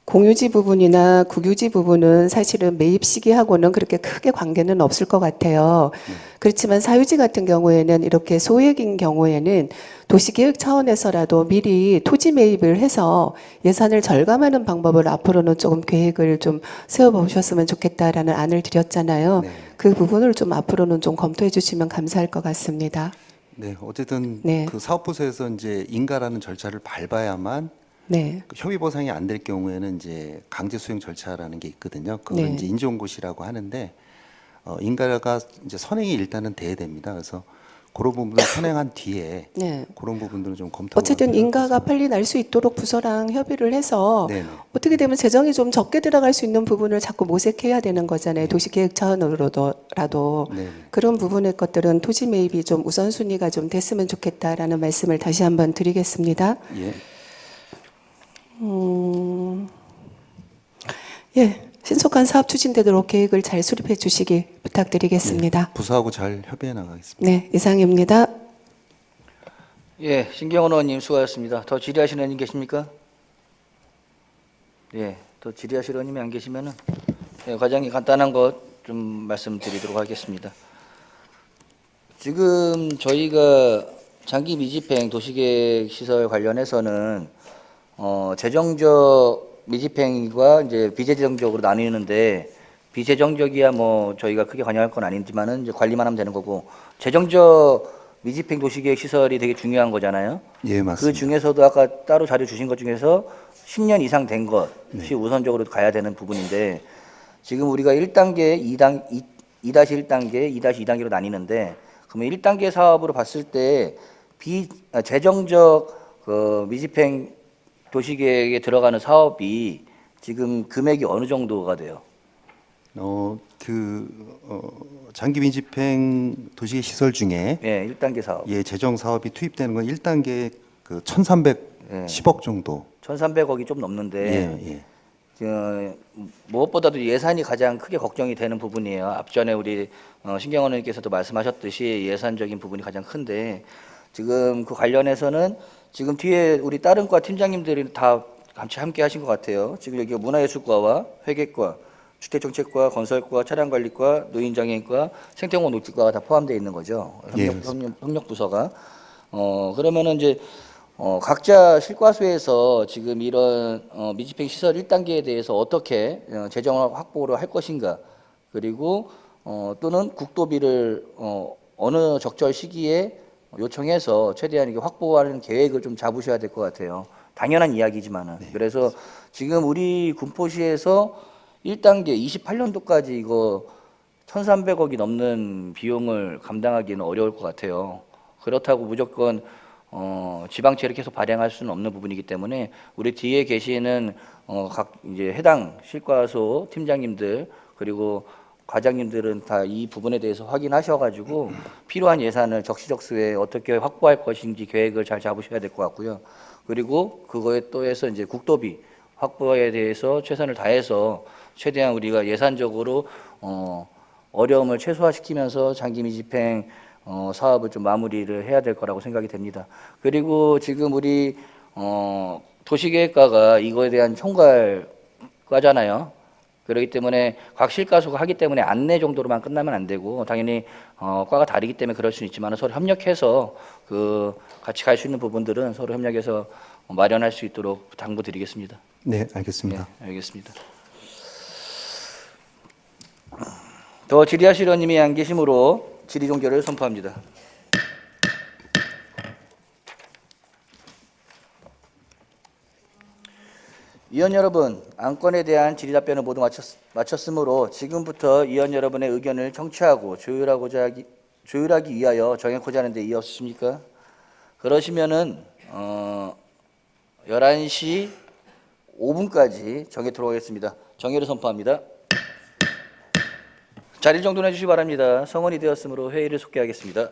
공유지 부분이나 국유지 부분은 사실은 매입 시기하고는 그렇게 크게 관계는 없을 것 같아요. 그렇지만 사유지 같은 경우에는 이렇게 소액인 경우에는 도시계획 차원에서라도 미리 토지 매입을 해서 예산을 절감하는 방법을 앞으로는 조금 계획을 좀 세워보셨으면 좋겠다라는 안을 드렸잖아요. 네. 그 부분을 좀 앞으로는 좀 검토해 주시면 감사할 것 같습니다. 네, 어쨌든 네. 사업부서에서 이제 인가라는 절차를 밟아야만 네. 그 협의 보상이 안 될 경우에는 이제 강제 수용 절차라는 게 있거든요. 그걸 네. 이제 인정고시라고 하는데 인가가 이제 선행이 일단은 돼야 됩니다. 그래서 그런 부분을 선행한 뒤에 네. 그런 부분들을 좀 검토하고 어쨌든 인가가 빨리 날 수 있도록 부서랑 협의를 해서 네네. 어떻게 되면 재정이 좀 적게 들어갈 수 있는 부분을 자꾸 모색해야 되는 거잖아요. 도시계획 차원으로라도 네네. 그런 부분의 것들은 토지 매입이 좀 우선순위가 좀 됐으면 좋겠다라는 말씀을 다시 한번 드리겠습니다. 예. 예, 신속한 사업 추진되도록 계획을 잘 수립해 주시기 부탁드리겠습니다. 부서하고 잘 협의해 나가겠습니다. 네, 이상입니다. 예, 신경원 의원님 수고하셨습니다. 더 질의하시는 의원님 계십니까? 예, 더 질의하실 의원님이 안 계시면은 예, 과장님 간단한 것 좀 말씀드리도록 하겠습니다. 지금 저희가 장기 미집행 도시계획 시설 관련해서는 재정적 미집행과 이제 비재정적으로 나뉘는데 비재정적이야 뭐 저희가 크게 관여할 건 아니지만은 이제 관리만 하면 되는 거고 재정적 미집행 도시계획 시설이 되게 중요한 거잖아요. 예, 그 맞습니다. 중에서도 아까 따로 자료 주신 것 중에서 10년 이상 된 것이 네. 우선적으로 가야 되는 부분인데 지금 우리가 1단계, 2-1단계, 2-2단계로 나뉘는데 그러면 1단계 사업으로 봤을 때 재정적 그 미집행 도시계획에 들어가는 사업이 지금 금액이 어느 정도가 돼요? 장기 민집행 도시계 시설 중에 예, 1단계 사업. 예, 재정 사업이 투입되는 건 1단계 그 1,310억 정도. 1,300억이 좀 넘는데 예, 예. 무엇보다도 예산이 가장 크게 걱정이 되는 부분이에요. 앞전에 우리 신경원 의원께서도 말씀하셨듯이 예산적인 부분이 가장 큰데 지금 그 관련해서는 지금 뒤에 우리 다른 과 팀장님들이 다 같이 함께 하신 것 같아요. 지금 여기 문화예술과와 회계과, 주택정책과, 건설과, 차량관리과, 노인장애인과, 생태공원 녹지과가 다 포함되어 있는 거죠. 협력부서가. 그러면은 이제 각자 실과수에서 지금 이런 미집행 시설 1단계에 대해서 어떻게 재정을 확보를 할 것인가, 그리고 또는 국도비를 어느 적절 시기에 요청해서 최대한 이게 확보하는 계획을 좀 잡으셔야 될 것 같아요. 당연한 이야기지만은. 그래서 지금 우리 군포시에서 1단계 28년도까지 이거 1,300억이 넘는 비용을 감당하기는 어려울 것 같아요. 그렇다고 무조건 지방채를 계속 발행할 수는 없는 부분이기 때문에 우리 뒤에 계시는 각 이제 해당 실과소 팀장님들 그리고 과장님들은 다 이 부분에 대해서 확인하셔가지고 필요한 예산을 적시적소에 어떻게 확보할 것인지 계획을 잘 잡으셔야 될 것 같고요. 그리고 그거에 또 해서 이제 국도비 확보에 대해서 최선을 다해서 최대한 우리가 예산적으로 어려움을 최소화시키면서 장기 미집행 사업을 좀 마무리를 해야 될 거라고 생각이 됩니다. 그리고 지금 우리 도시계획과가 이거에 대한 총괄과잖아요. 그렇기 때문에 각 실과소가 하기 때문에 안내 정도로만 끝나면 안 되고 당연히 과가 다르기 때문에 그럴 수는 있지만 서로 협력해서 그 같이 갈 수 있는 부분들은 서로 협력해서 마련할 수 있도록 당부드리겠습니다. 네, 알겠습니다. 네, 알겠습니다. 더 질의하실 의원님이 안 계시므로 질의 종결을 선포합니다. 위원 여러분, 안건에 대한 질의 답변을 모두 마쳤으므로 지금부터 위원 여러분의 의견을 청취하고 조율하기 위하여 정해고자 하는데 이의 없으십니까? 그러시면은 11시 5분까지 정해도록 하겠습니다. 정해를 선포합니다. 자리를 정돈해 주시기 바랍니다. 성원이 되었으므로 회의를 속개하겠습니다.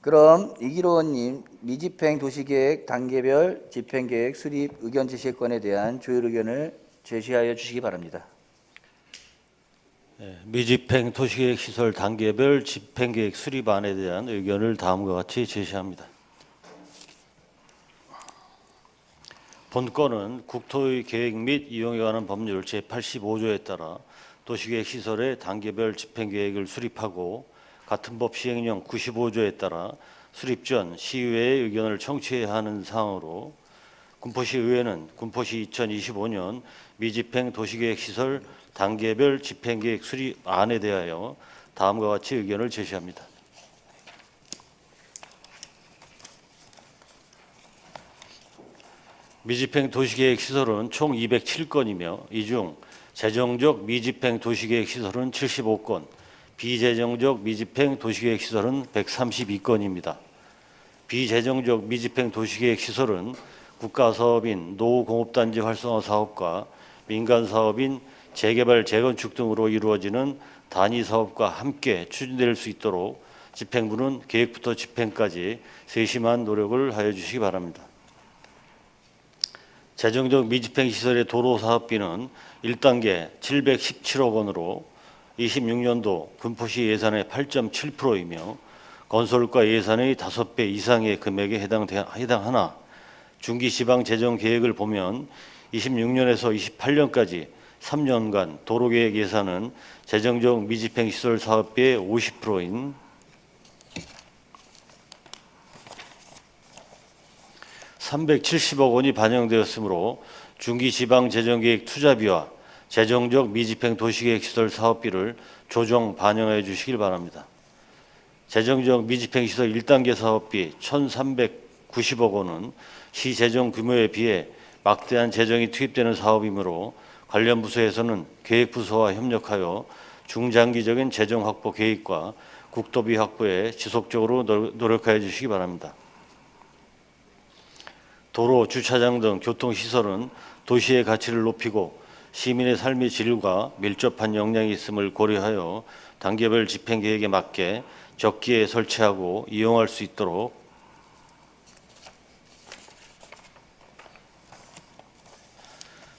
그럼 이기로 의원님, 미집행 도시계획 단계별 집행계획 수립 의견 제시건에 대한 조율 의견을 제시하여 주시기 바랍니다. 미집행 도시계획 시설 단계별 집행계획 수립안에 대한 의견을 다음과 같이 제시합니다. 본건은 국토의 계획 및 이용에 관한 법률 제85조에 따라 도시계획 시설의 단계별 집행계획을 수립하고 같은 법 시행령 95조에 따라 수립 전 시의회의 의견을 청취해야 하는 사항으로 군포시 의회는 군포시 2025년 미집행 도시계획 시설 단계별 집행계획 수립안에 대하여 다음과 같이 의견을 제시합니다. 미집행 도시계획 시설은 총 207건이며 이 중 재정적 미집행 도시계획 시설은 75건, 비재정적 미집행 도시계획 시설은 132건입니다. 비재정적 미집행 도시계획 시설은 국가사업인 노후공업단지 활성화 사업과 민간사업인 재개발, 재건축 등으로 이루어지는 단위 사업과 함께 추진될 수 있도록 집행부는 계획부터 집행까지 세심한 노력을 하여 주시기 바랍니다. 재정적 미집행 시설의 도로 사업비는 1단계 717억 원으로 26년도 군포시 예산의 8.7%이며 건설과 예산의 5배 이상의 금액에 해당하나 중기 지방 재정 계획을 보면 26년에서 28년까지 3년간 도로계획 예산은 재정적 미집행 시설 사업비의 50%인 370억 원이 반영되었으므로 중기 지방 재정계획 투자비와 재정적 미집행 도시계획 시설 사업비를 조정 반영해 주시길 바랍니다. 재정적 미집행 시설 1단계 사업비 1,390억 원은 시 재정 규모에 비해 막대한 재정이 투입되는 사업이므로 관련 부서에서는 계획부서와 협력하여 중장기적인 재정 확보 계획과 국도비 확보에 지속적으로 노력하여 주시기 바랍니다. 도로, 주차장 등 교통시설은 도시의 가치를 높이고 시민의 삶의 질과 밀접한 영향이 있음을 고려하여 단계별 집행 계획에 맞게 적기에 설치하고 이용할 수 있도록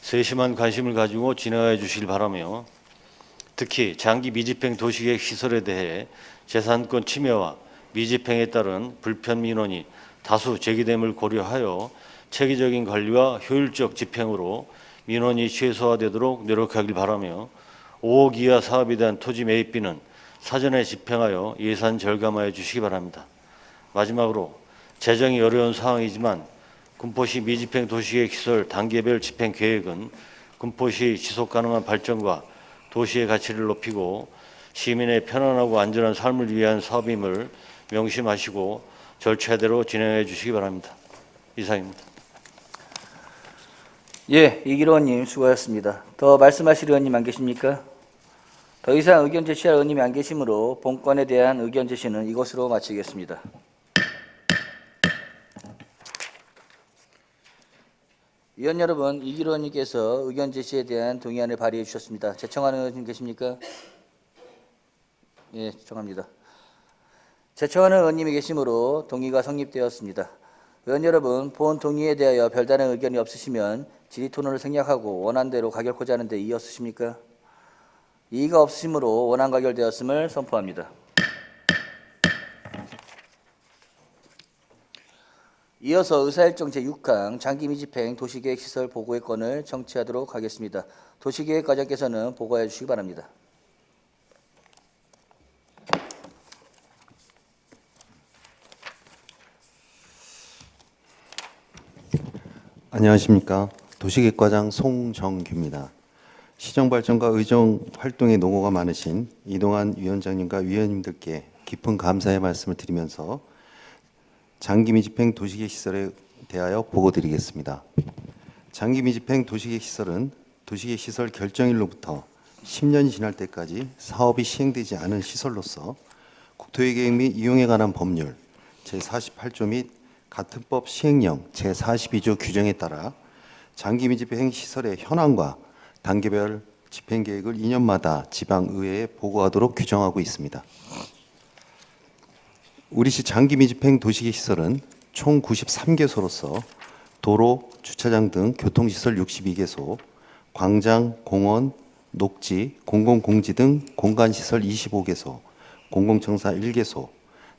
세심한 관심을 가지고 진행하여 주시길 바라며 특히 장기 미집행 도시계획 시설에 대해 재산권 침해와 미집행에 따른 불편 민원이 다수 제기됨을 고려하여 체계적인 관리와 효율적 집행으로 민원이 최소화되도록 노력하길 바라며 5억 이하 사업에 대한 토지 매입비는 사전에 집행하여 예산 절감하여 주시기 바랍니다. 마지막으로 재정이 어려운 상황이지만 군포시 미집행 도시계획 시설 단계별 집행 계획은 군포시 지속가능한 발전과 도시의 가치를 높이고 시민의 편안하고 안전한 삶을 위한 사업임을 명심하시고 절차대로 진행해 주시기 바랍니다. 이상입니다. 예, 이기로 의원님 수고하셨습니다. 더 말씀하실 의원님 안 계십니까? 더 이상 의견 제시할 의원님이 안 계시므로 본건에 대한 의견 제시는 이것으로 마치겠습니다. 위원 여러분, 이기로 의원님께서 의견 제시에 대한 동의안을 발의해 주셨습니다. 제청하는 의원님 계십니까? 예, 제청합니다. 제청하는 의원님이 계시므로 동의가 성립되었습니다. 의원 여러분, 본 동의에 대하여 별다른 의견이 없으시면 질의 토론을 생략하고 원안대로 가결코자 하는 데 이의 없으십니까? 이의가 없으시므로 원안 가결되었음을 선포합니다. 이어서 의사일정 제6항 장기미집행 도시계획시설 보고의 건을 청취하도록 하겠습니다. 도시계획과장께서는 보고해 주시기 바랍니다. 안녕하십니까. 도시계획과장 송정규입니다. 시정발전과 의정활동에 노고가 많으신 이동환 위원장님과 위원님들께 깊은 감사의 말씀을 드리면서 장기미집행 도시계획시설에 대하여 보고드리겠습니다. 장기미집행 도시계획시설은 도시계획시설 결정일로부터 10년이 지날 때까지 사업이 시행되지 않은 시설로서 국토의계획 및 이용에 관한 법률 제48조 및 같은 법 시행령 제42조 규정에 따라 장기미집행 시설의 현황과 단계별 집행계획을 2년마다 지방의회에 보고하도록 규정하고 있습니다. 우리시 장기미집행 도시계획 시설은 총 93개소로서 도로, 주차장 등 교통시설 62개소, 광장, 공원, 녹지, 공공공지 등 공간시설 25개소, 공공청사 1개소,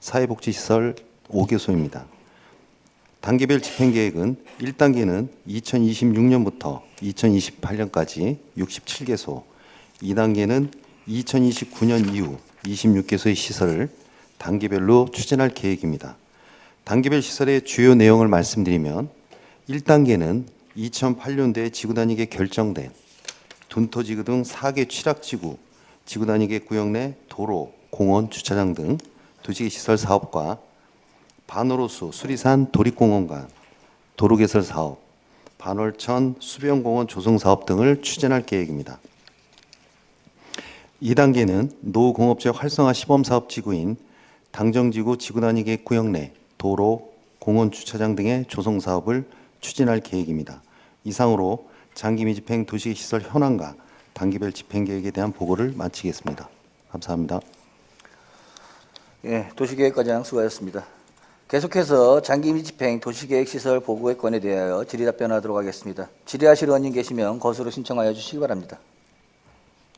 사회복지시설 5개소입니다. 단계별 집행계획은 1단계는 2026년부터 2028년까지 67개소, 2단계는 2029년 이후 26개소의 시설을 단계별로 추진할 계획입니다. 단계별 시설의 주요 내용을 말씀드리면 1단계는 2008년도에 지구단위계 결정된 둔토지구 등 4개 취락지구, 지구단위계 구역 내 도로, 공원 주차장 등 도시계 시설 사업과 반월호수 수리산 도립공원간 도로 개설 사업, 반월천 수변공원 조성 사업 등을 추진할 계획입니다. 2단계는 노후공업지역 활성화 시범사업 지구인 당정지구 지구단위 계획 구역 내 도로, 공원 주차장 등의 조성 사업을 추진할 계획입니다. 이상으로 장기 미집행 도시계 시설 현황과 단기별 집행 계획에 대한 보고를 마치겠습니다. 감사합니다. 예, 도시계획과장 수고하셨습니다. 계속해서 장기 미집행 도시계획 시설 보고의 건에 대하여 질의 답변하도록 하겠습니다. 질의하실 의원님 계시면 거수로 신청하여 주시기 바랍니다.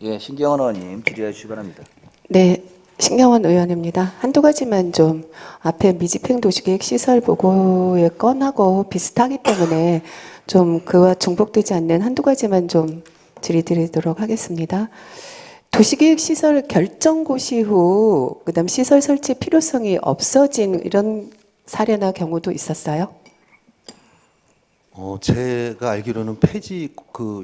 예, 신경원 의원님 질의해 주시기 바랍니다. 네, 신경원 의원입니다. 한두 가지만 좀 앞에 미집행 도시계획 시설 보고의 건하고 비슷하기 때문에 좀 그와 중복되지 않는 한두 가지만 좀 질의드리도록 하겠습니다. 도시계획 시설 결정 고시 후 그다음 시설 설치 필요성이 없어진 이런 사례나 경우도 있었어요? 제가 알기로는 폐지 그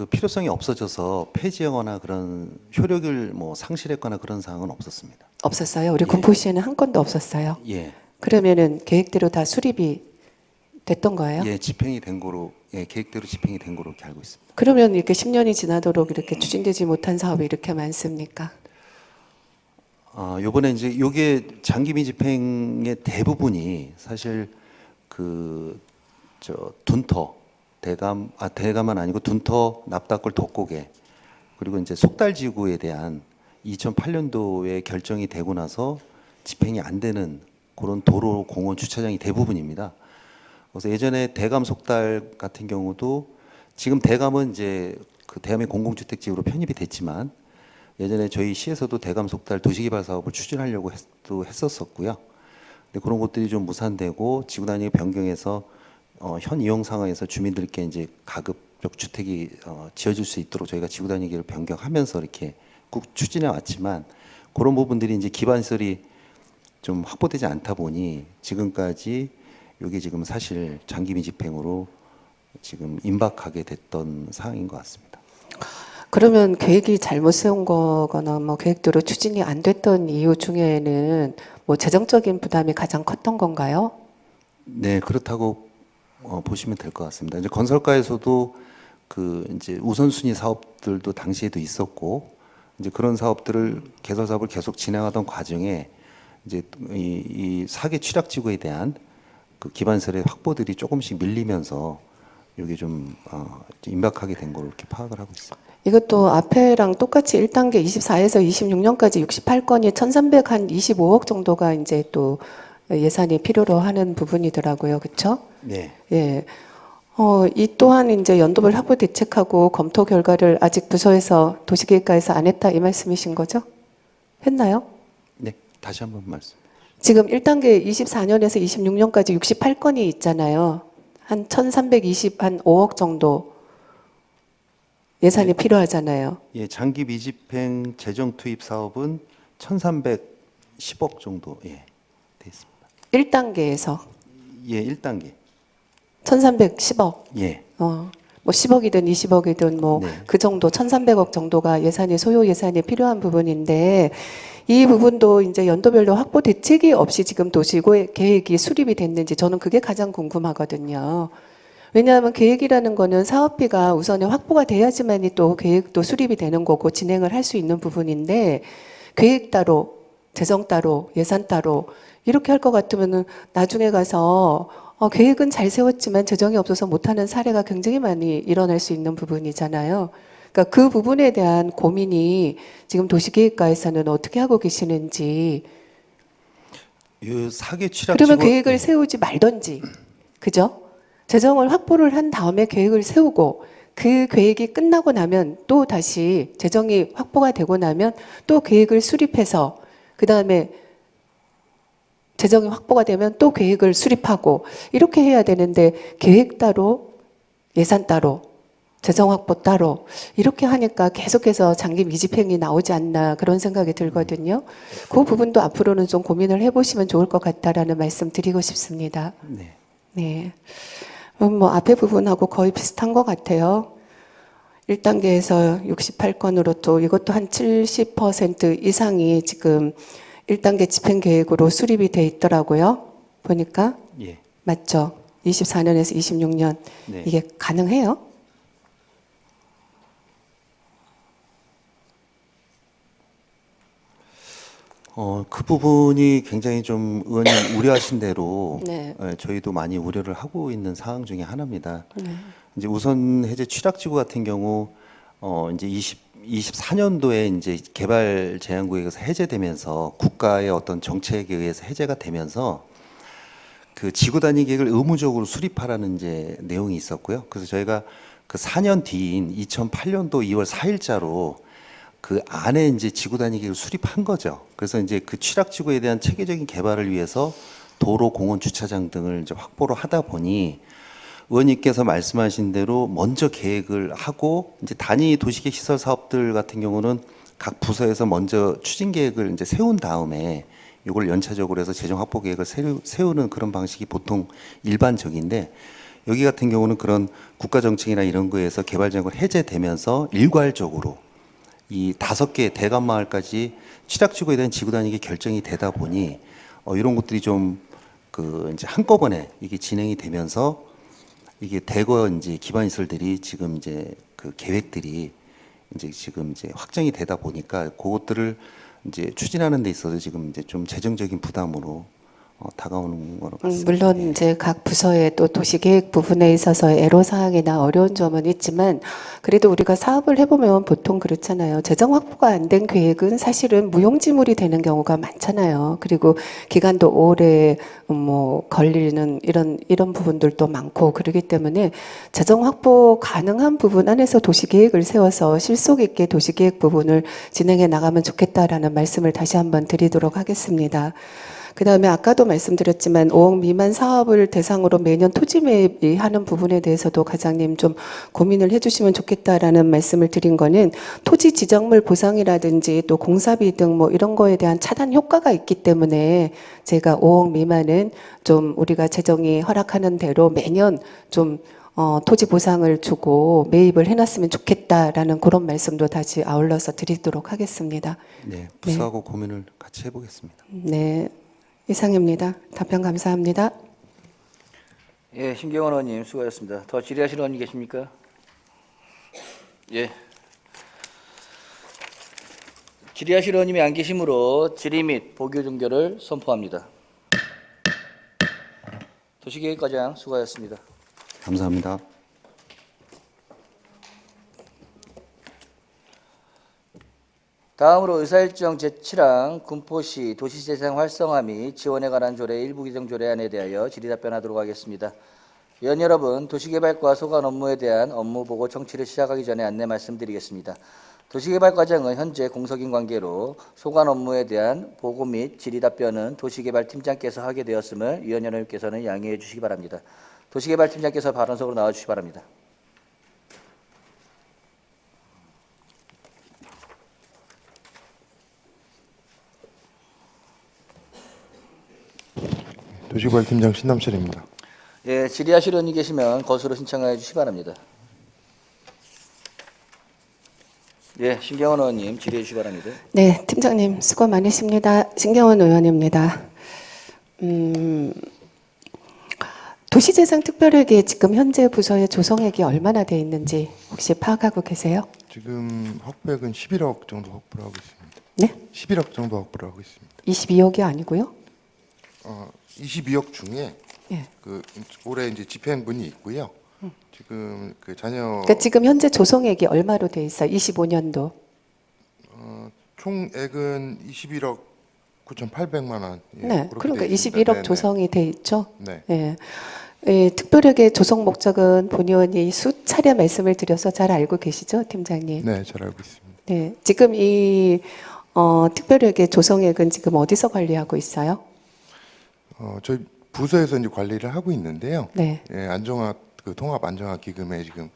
필요성이 없어져서 폐지하거나 그런 효력을 뭐 상실했거나 그런 사항은 없었습니다. 없었어요? 우리 예. 군포시에는 한 건도 없었어요? 예, 그러면은 계획대로 다 수립이 됐던 거예요? 예, 집행이 된 거로, 예, 계획대로 집행이 된 거로 이렇게 알고 있습니다. 그러면 이렇게 10년이 지나도록 이렇게 추진되지 못한 사업이 이렇게 많습니까? 요번에 이제 요게 장기 미집행의 대부분이 사실 둔터, 대감은 아니고 둔터, 납작골, 덕곡에 그리고 이제 속달지구에 대한 2008년도에 결정이 되고 나서 집행이 안 되는 그런 도로, 공원, 주차장이 대부분입니다. 그래서 예전에 대감 속달 같은 경우도 지금 대감은 이제 그 대감의 공공주택지구로 편입이 됐지만 예전에 저희 시에서도 대감 속달 도시개발 사업을 추진하려고 했었었고요. 근데 그런 것들이 좀 무산되고 지구 단위 변경해서 현 이용 상황에서 주민들께 이제 가급적 주택이 지어질 수 있도록 저희가 지구 단위계를 변경하면서 이렇게 꾹 추진해 왔지만 그런 부분들이 이제 기반 시설이 좀 확보되지 않다 보니 지금까지 이게 지금 사실 장기 미집행으로 지금 임박하게 됐던 상황인 것 같습니다. 그러면 계획이 잘못 세운 거거나 뭐 계획대로 추진이 안 됐던 이유 중에는 뭐 재정적인 부담이 가장 컸던 건가요? 네, 그렇다고 보시면 될 것 같습니다. 이제 건설가에서도 이제 우선순위 사업들도 당시에도 있었고 이제 그런 사업들을 개설 사업을 계속 진행하던 과정에 이제 이 사계 취락지구에 대한 그 기반설의 확보들이 조금씩 밀리면서 이게 좀 임박하게 된 걸로 이렇게 파악을 하고 있습니다. 이것도 앞에랑 똑같이 1단계 24에서 26년까지 68건이 1,325억 정도가 이제 또 예산이 필요로 하는 부분이더라고요. 그렇죠? 네. 예. 이 또한 이제 연도별 확보 대책하고 검토 결과를 아직 부서에서 도시계획과에서 안 했다 이 말씀이신 거죠? 했나요? 네, 다시 한번 말씀. 지금 1단계 24년에서 26년까지 68건이 있잖아요. 한 1,325억 정도 예산이 필요하잖아요. 예, 장기 미집행 재정 투입 사업은 1,310억 정도 돼 있습니다. 1단계에서 예, 1단계. 1,310억. 예. 뭐 10억이든 20억이든 뭐 네. 그 정도 1,300억 정도가 예산이 소요 예산이 필요한 부분인데 이 부분도 이제 연도별로 확보 대책이 없이 지금 도시고 계획이 수립이 됐는지 저는 그게 가장 궁금하거든요. 왜냐하면 계획이라는 거는 사업비가 우선에 확보가 돼야지만이 또 계획도 수립이 되는 거고 진행을 할 수 있는 부분인데 계획 따로, 재정 따로, 예산 따로 이렇게 할 것 같으면은 나중에 가서 계획은 잘 세웠지만 재정이 없어서 못하는 사례가 굉장히 많이 일어날 수 있는 부분이잖아요. 그러니까 그 부분에 대한 고민이 지금 도시계획과에서는 어떻게 하고 계시는지. 이 사계 취락 그러면 계획을 세우지 말던지, 그죠? 재정을 확보를 한 다음에 계획을 세우고 그 계획이 끝나고 나면 또 다시 재정이 확보가 되고 나면 또 계획을 수립해서 그 다음에 재정이 확보가 되면 또 계획을 수립하고 이렇게 해야 되는데 계획 따로 예산 따로 재정 확보 따로 이렇게 하니까 계속해서 장기 미집행이 나오지 않나 그런 생각이 들거든요. 그 부분도 앞으로는 좀 고민을 해보시면 좋을 것 같다라는 말씀 드리고 싶습니다. 네. 네. 뭐 앞에 부분하고 거의 비슷한 것 같아요. 1단계에서 68건으로 또 이것도 한 70% 이상이 지금 1단계 집행계획으로 수립이 돼 있더라고요. 보니까 예. 맞죠? 24년에서 26년 네. 이게 가능해요? 그 부분이 굉장히 좀 의원님 우려하신 대로 네. 저희도 많이 우려를 하고 있는 사항 중에 하나입니다. 이제 우선 해제 취락지구 같은 경우 이제 24년도에 이제 개발 제한 구역에서 해제되면서 국가의 어떤 정책에 의해서 해제가 되면서 그 지구 단위 계획을 의무적으로 수립하라는 이제 내용이 있었고요. 그래서 저희가 그 4년 뒤인 2008년도 2월 4일자로 그 안에 이제 지구 단위 계획을 수립한 거죠. 그래서 이제 그 취락지구에 대한 체계적인 개발을 위해서 도로, 공원, 주차장 등을 이제 확보를 하다 보니 의원님께서 말씀하신 대로 먼저 계획을 하고 이제 단위 도시계획 시설 사업들 같은 경우는 각 부서에서 먼저 추진 계획을 이제 세운 다음에 이걸 연차적으로 해서 재정 확보 계획을 세우는 그런 방식이 보통 일반적인데 여기 같은 경우는 그런 국가 정책이나 이런 거에서 개발 제한이 해제되면서 일괄적으로 이 5개 대감 마을까지 취락지구에 대한 지구 단위계 결정이 되다 보니 이런 것들이 좀 그 이제 한꺼번에 이게 진행이 되면서 이게 대거 이제 기반 시설들이 지금 이제 그 계획들이 이제 지금 이제 확정이 되다 보니까 그것들을 이제 추진하는 데 있어서 지금 이제 좀 재정적인 부담으로 다가오는 거로 같습니다. 물론 이제 각 부서의 또 도시계획 부분에 있어서 애로사항이나 어려운 점은 있지만 그래도 우리가 사업을 해보면 보통 그렇잖아요. 재정 확보가 안 된 계획은 사실은 무용지물이 되는 경우가 많잖아요. 그리고 기간도 오래 걸리는 이런 부분들도 많고 그렇기 때문에 재정 확보 가능한 부분 안에서 도시계획을 세워서 실속 있게 도시계획 부분을 진행해 나가면 좋겠다라는 말씀을 다시 한번 드리도록 하겠습니다. 그다음에 아까도 말씀드렸지만 5억 미만 사업을 대상으로 매년 토지 매입하는 부분에 대해서도 과장님 좀 고민을 해주시면 좋겠다라는 말씀을 드린 거는 토지 지정물 보상이라든지 또 공사비 등 이런 거에 대한 차단 효과가 있기 때문에 제가 5억 미만은 좀 우리가 재정이 허락하는 대로 매년 좀 토지 보상을 주고 매입을 해놨으면 좋겠다라는 그런 말씀도 다시 아울러서 드리도록 하겠습니다. 네, 부서하고 고민을 같이 해보겠습니다. 네. 이상입니다. 답변 감사합니다. 예, 신경원 의원님 수고하셨습니다. 더 질의하실 의원님 계십니까? 예. 질의하실 의원님이 안 계시므로 질의 및 보교 종결을 선포합니다. 도시계획과장 수고하셨습니다. 감사합니다. 다음으로 의사일정 제7항 군포시 도시재생 활성화 및 지원에 관한 조례 일부 규정 조례안에 대하여 질의답변하도록 하겠습니다. 의원 여러분, 도시개발과 소관 업무에 대한 업무 보고 청취를 시작하기 전에 안내 말씀드리겠습니다. 도시개발과장은 현재 공석인 관계로 소관 업무에 대한 보고 및 질의답변은 도시개발팀장께서 하게 되었음을 의원 여러분께서는 양해해 주시기 바랍니다. 도시개발팀장께서 발언석으로 나와주시기 바랍니다. 도시개발팀장 신남철입니다. 예, 질의하실 의원이 계시면 거수로 신청해 주시기 바랍니다. 예, 신경원 의원님 질의해 주시기 바랍니다. 네, 팀장님 수고 많으십니다. 신경원 의원입니다. 도시재생특별회계 지금 현재 부서의 조성액이 얼마나 돼 있는지 혹시 파악하고 계세요? 지금 확보액은 11억 정도 확보를 하고 있습니다. 네? 11억 정도 확보를 하고 있습니다. 22억이 아니고요? 22억 중에 예. 그 올해 이제 집행분이 있고요. 지금 그 자녀 그러니까 지금 현재 조성액이 얼마로 돼 있어요? 25년도. 총액은 21억 9,800만 원. 예, 네, 그렇게 그러니까 돼 있습니다. 21억 네네. 조성이 돼 있죠. 네. 예. 예, 특별하게 조성 목적은 본 의원이 수차례 말씀을 드려서 잘 알고 계시죠, 팀장님? 네, 잘 알고 있습니다. 네, 지금 이 특별하게 조성액은 지금 어디서 관리하고 있어요? 저희 부서에서 이제 관리를 하고 있는데요. 네. 예, 그 통합 안정화 기금에 지금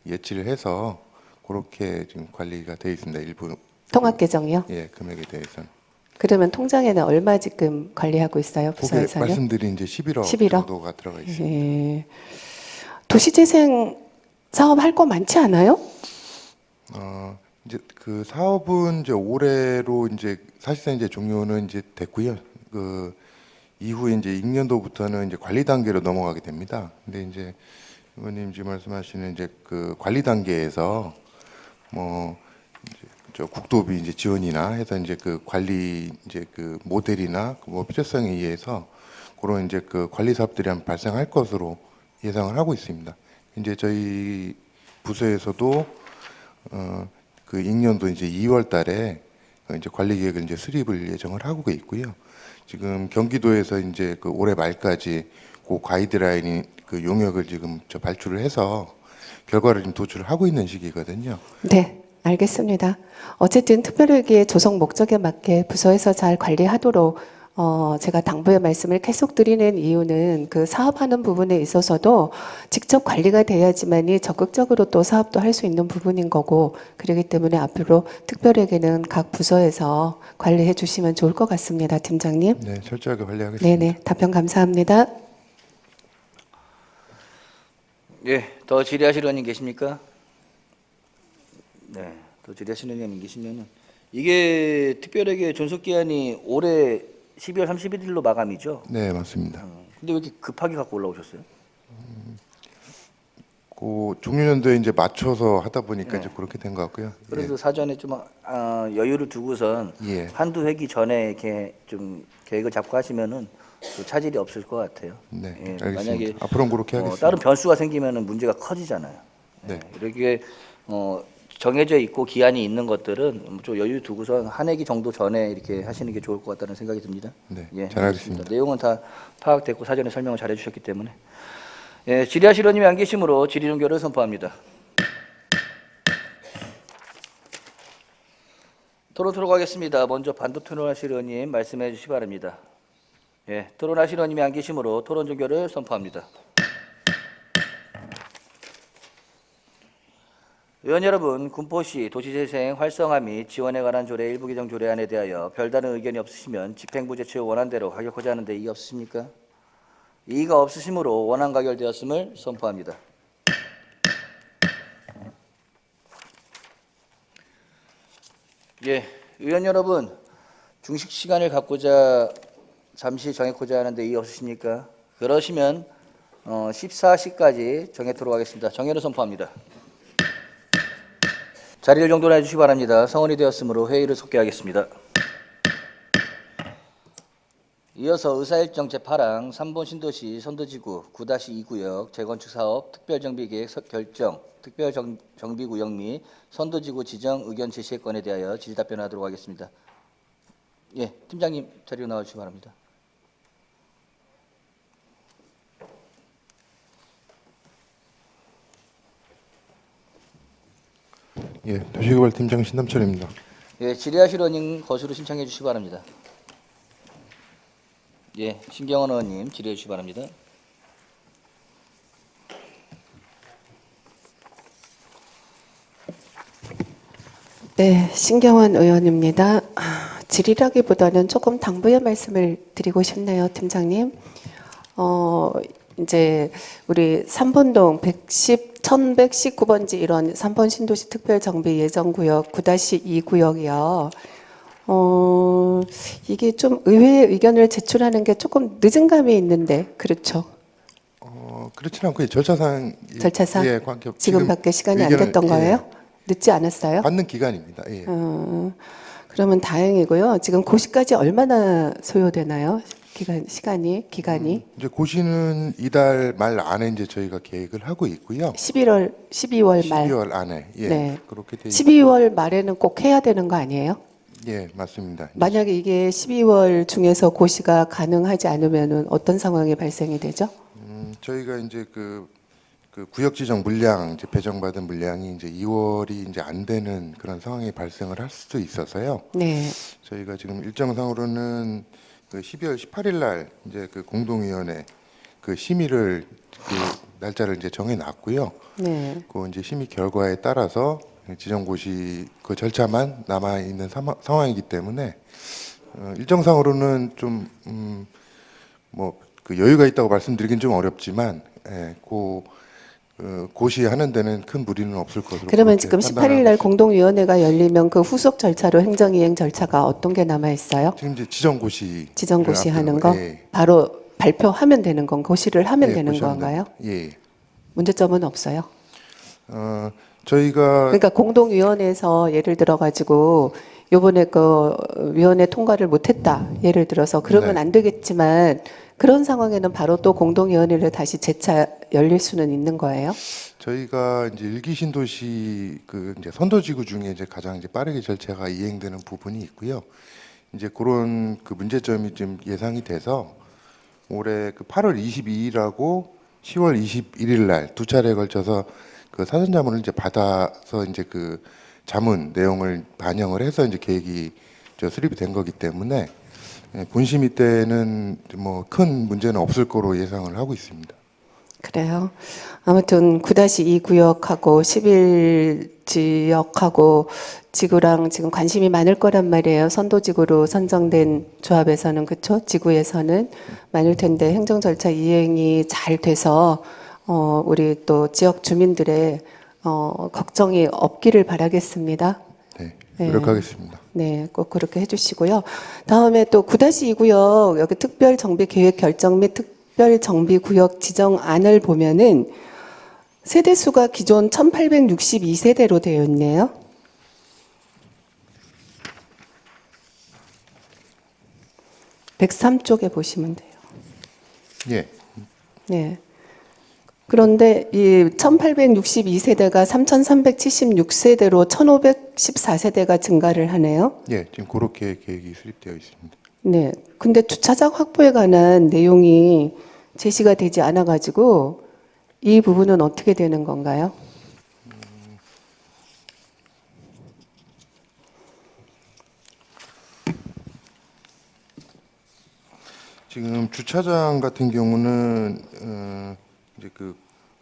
예치를 해서 그렇게 지금 관리가 돼 있습니다. 일부 통합 계정이요? 예, 금액에 대해서는. 그러면 통장에는 얼마 지금 관리하고 있어요, 그게 부서에서는? 말씀드린 이제 11억 11억? 정도가 들어가 있습니다. 예. 도시재생 사업 할 거 많지 않아요? 이제 그 사업은 이제 올해로 이제 사실상 이제 종료는 이제 됐고요. 그 이후에 이제 익년도부터는 이제 관리 단계로 넘어가게 됩니다. 근데 이제 의원님 지금 말씀하시는 이제 그 관리 단계에서 뭐 이제 저 국토비 이제 지원이나 해서 이제 그 관리 이제 그 모델이나 뭐 필요성에 의해서 그런 이제 그 관리 사업들이 한 발생할 것으로 예상을 하고 있습니다. 이제 저희 부서에서도 그 익년도 이제 2월달에 이제 관리 계획을 이제 수립을 예정을 하고 있고요. 지금 경기도에서 이제 그 올해 말까지 그 가이드라인 그 용역을 지금 저 발주를 해서 결과를 지금 도출을 하고 있는 시기거든요. 네, 알겠습니다. 어쨌든 특별회계의 조성 목적에 맞게 부서에서 잘 관리하도록 제가 당부의 말씀을 계속 드리는 이유는 그 사업하는 부분에 있어서도 직접 관리가 돼야지만이 적극적으로 또 사업도 할 수 있는 부분인 거고, 그렇기 때문에 앞으로 특별회계는 각 부서에서 관리해 주시면 좋을 것 같습니다. 팀장님. 네, 철저하게 관리하겠습니다. 네네, 답변 감사합니다. 예, 더 질의하실 의원님 계십니까? 네, 더 질의하실 의원님 계시면은 이게 특별하게 존속 기한이 올해 12월 31일로 마감이죠? 네, 맞습니다. 근데 왜 이렇게 급하게 갖고 올라오셨어요? 그 종료연도에 이제 맞춰서 하다 보니까 네. 이제 그렇게 된 것 같고요. 그래서 사전에 좀 여유를 두고선 예. 한두 회기 전에 이렇게 좀 계획을 잡고 하시면은 또 차질이 없을 것 같아요. 네, 예, 알겠습니다. 만약에 앞으로는 그렇게 하겠습니다. 다른 변수가 생기면은 문제가 커지잖아요. 네. 이렇게 정해져 있고 기한이 있는 것들은 좀 여유 두고선 한 회기 정도 전에 이렇게 하시는 게 좋을 것 같다는 생각이 듭니다. 네, 예, 잘 알겠습니다. 내용은 다 파악됐고 사전에 설명을 잘 해주셨기 때문에 예, 질의하실 의원님이 안 계시므로 질의 종결을 선포합니다. 토론 들어가겠습니다. 먼저 반도 토론하실 의원님 말씀해 주시기 바랍니다. 예, 토론하실 의원님이 안 계시므로 토론 종결을 선포합니다. 의원 여러분, 군포시 도시재생 활성화 및 지원에 관한 조례 일부 개정 조례안에 대하여 별다른 의견이 없으시면 집행부 제출 원안대로 가결하고자 하는데 이의 없으십니까? 이의가 없으시므로 원안 가결되었음을 선포합니다. 예, 의원 여러분, 중식 시간을 갖고자 잠시 정해고자 하는데 이의 없으십니까? 그러시면 14시까지 정해토록 하겠습니다. 정해를 선포합니다. 자리를 정돈해 주시기 바랍니다. 성원이 되었으므로 회의를 속개하겠습니다. 이어서 의사일정 제8항 3번 신도시 선도지구 9-2구역 재건축 사업 특별정비계획 결정, 특별정비구역 및 선도지구 지정 의견 제시의 건에 대하여 질의답변하도록 하겠습니다. 예, 팀장님 자리로 나와주시기 바랍니다. 예, 도시개발팀장 신남철입니다. 예, 질의하실 의원님 거수로 신청해 주시기 바랍니다. 예, 신경원 의원님 질의해 주시기 바랍니다. 네, 신경원 의원입니다. 질의라기보다는 조금 당부의 말씀을 드리고 싶네요, 팀장님. 이제 우리 3번동 1119번지 이런 3번 신도시 특별정비 예정구역 9-2구역이요. 이게 좀 의회의 의견을 제출하는 게 조금 늦은 감이 있는데 그렇죠? 그렇지는 않고 절차상 절차상? 예, 관계 지금밖에 시간이 안 의견을, 됐던 거예요? 늦지 않았어요? 받는 기간입니다. 예. 그러면 다행이고요. 지금 고시까지 얼마나 소요되나요? 기간이? 이제 고시는 이달 말 안에 이제 저희가 계획을 하고 있고요. 12월 말. 12월 안에 예, 네. 그렇게 돼 12월 말에는 꼭 해야 되는 거 아니에요? 예, 맞습니다. 만약에 이게 12월 중에서 고시가 가능하지 않으면은 어떤 상황이 발생이 되죠? 저희가 이제 그 구역 지정 물량 이제 배정받은 물량이 이제 2월이 이제 안 되는 그런 상황이 발생을 할 수도 있어서요. 네. 저희가 지금 일정상으로는 그 12월 18일 날 이제 그 공동위원회 그 심의를 그 날짜를 이제 정해 놨고요. 네. 그 이제 심의 결과에 따라서 지정고시 그 절차만 남아 있는 상황이기 때문에 일정상으로는 좀 뭐 그 여유가 있다고 말씀드리긴 좀 어렵지만 예, 그 고시하는 데는 큰 무리는 없을 것으로. 그러면 그렇게 지금 판단하고 18일 날 있습니다. 공동위원회가 열리면 그 후속 절차로 행정이행 절차가 어떤 게 남아 있어요? 지금 이제 지정고시 지정고시 하는 거 예. 바로 발표하면 되는 건 고시를 하면 예, 되는 고시하면 건가요? 됩니다. 예. 문제점은 없어요. 저희가 그러니까 공동위원회에서 예를 들어 가지고 요번에 그 위원회 통과를 못했다. 예를 들어서 그러면 네. 안 되겠지만 그런 상황에는 바로 또 공동위원회를 다시 재차 열릴 수는 있는 거예요. 저희가 이제 일기 신도시 그 이제 선도지구 중에 이제 가장 이제 빠르게 절차가 이행되는 부분이 있고요. 이제 그런 그 문제점이 좀 예상이 돼서 올해 그 8월 22일하고 10월 21일 날 두 차례에 걸쳐서 그 사전 자문을 이제 받아서 이제 그 자문 내용을 반영을 해서 이제 계획이 수립이 된 거기 때문에 본심의 때는 뭐 큰 문제는 없을 거로 예상을 하고 있습니다. 그래요. 아무튼 9-2 구역하고 11지역하고 지구랑 지금 관심이 많을 거란 말이에요. 선도지구로 선정된 조합에서는 그렇죠. 지구에서는 많을 텐데 행정 절차 이행이 잘 돼서 우리 또 지역 주민들의 걱정이 없기를 바라겠습니다. 네, 네. 노력하겠습니다. 네, 꼭 그렇게 해주시고요. 다음에 또 9-2 구역 여기 특별 정비 계획 결정 및 특별 정비 구역 지정안을 보면은 세대 수가 기존 1862세대로 되어 있네요. (103쪽에) 보시면 돼요. 예. 네. 그런데 이 1862세대가 3376세대로 1514세대가 증가를 하네요. 예, 지금 그렇게 계획이 수립되어 있습니다. 네. 근데 주차장 확보에 관한 내용이 제시가 되지 않아 가지고 이 부분은 어떻게 되는 건가요? 지금 주차장 같은 경우는 이제 그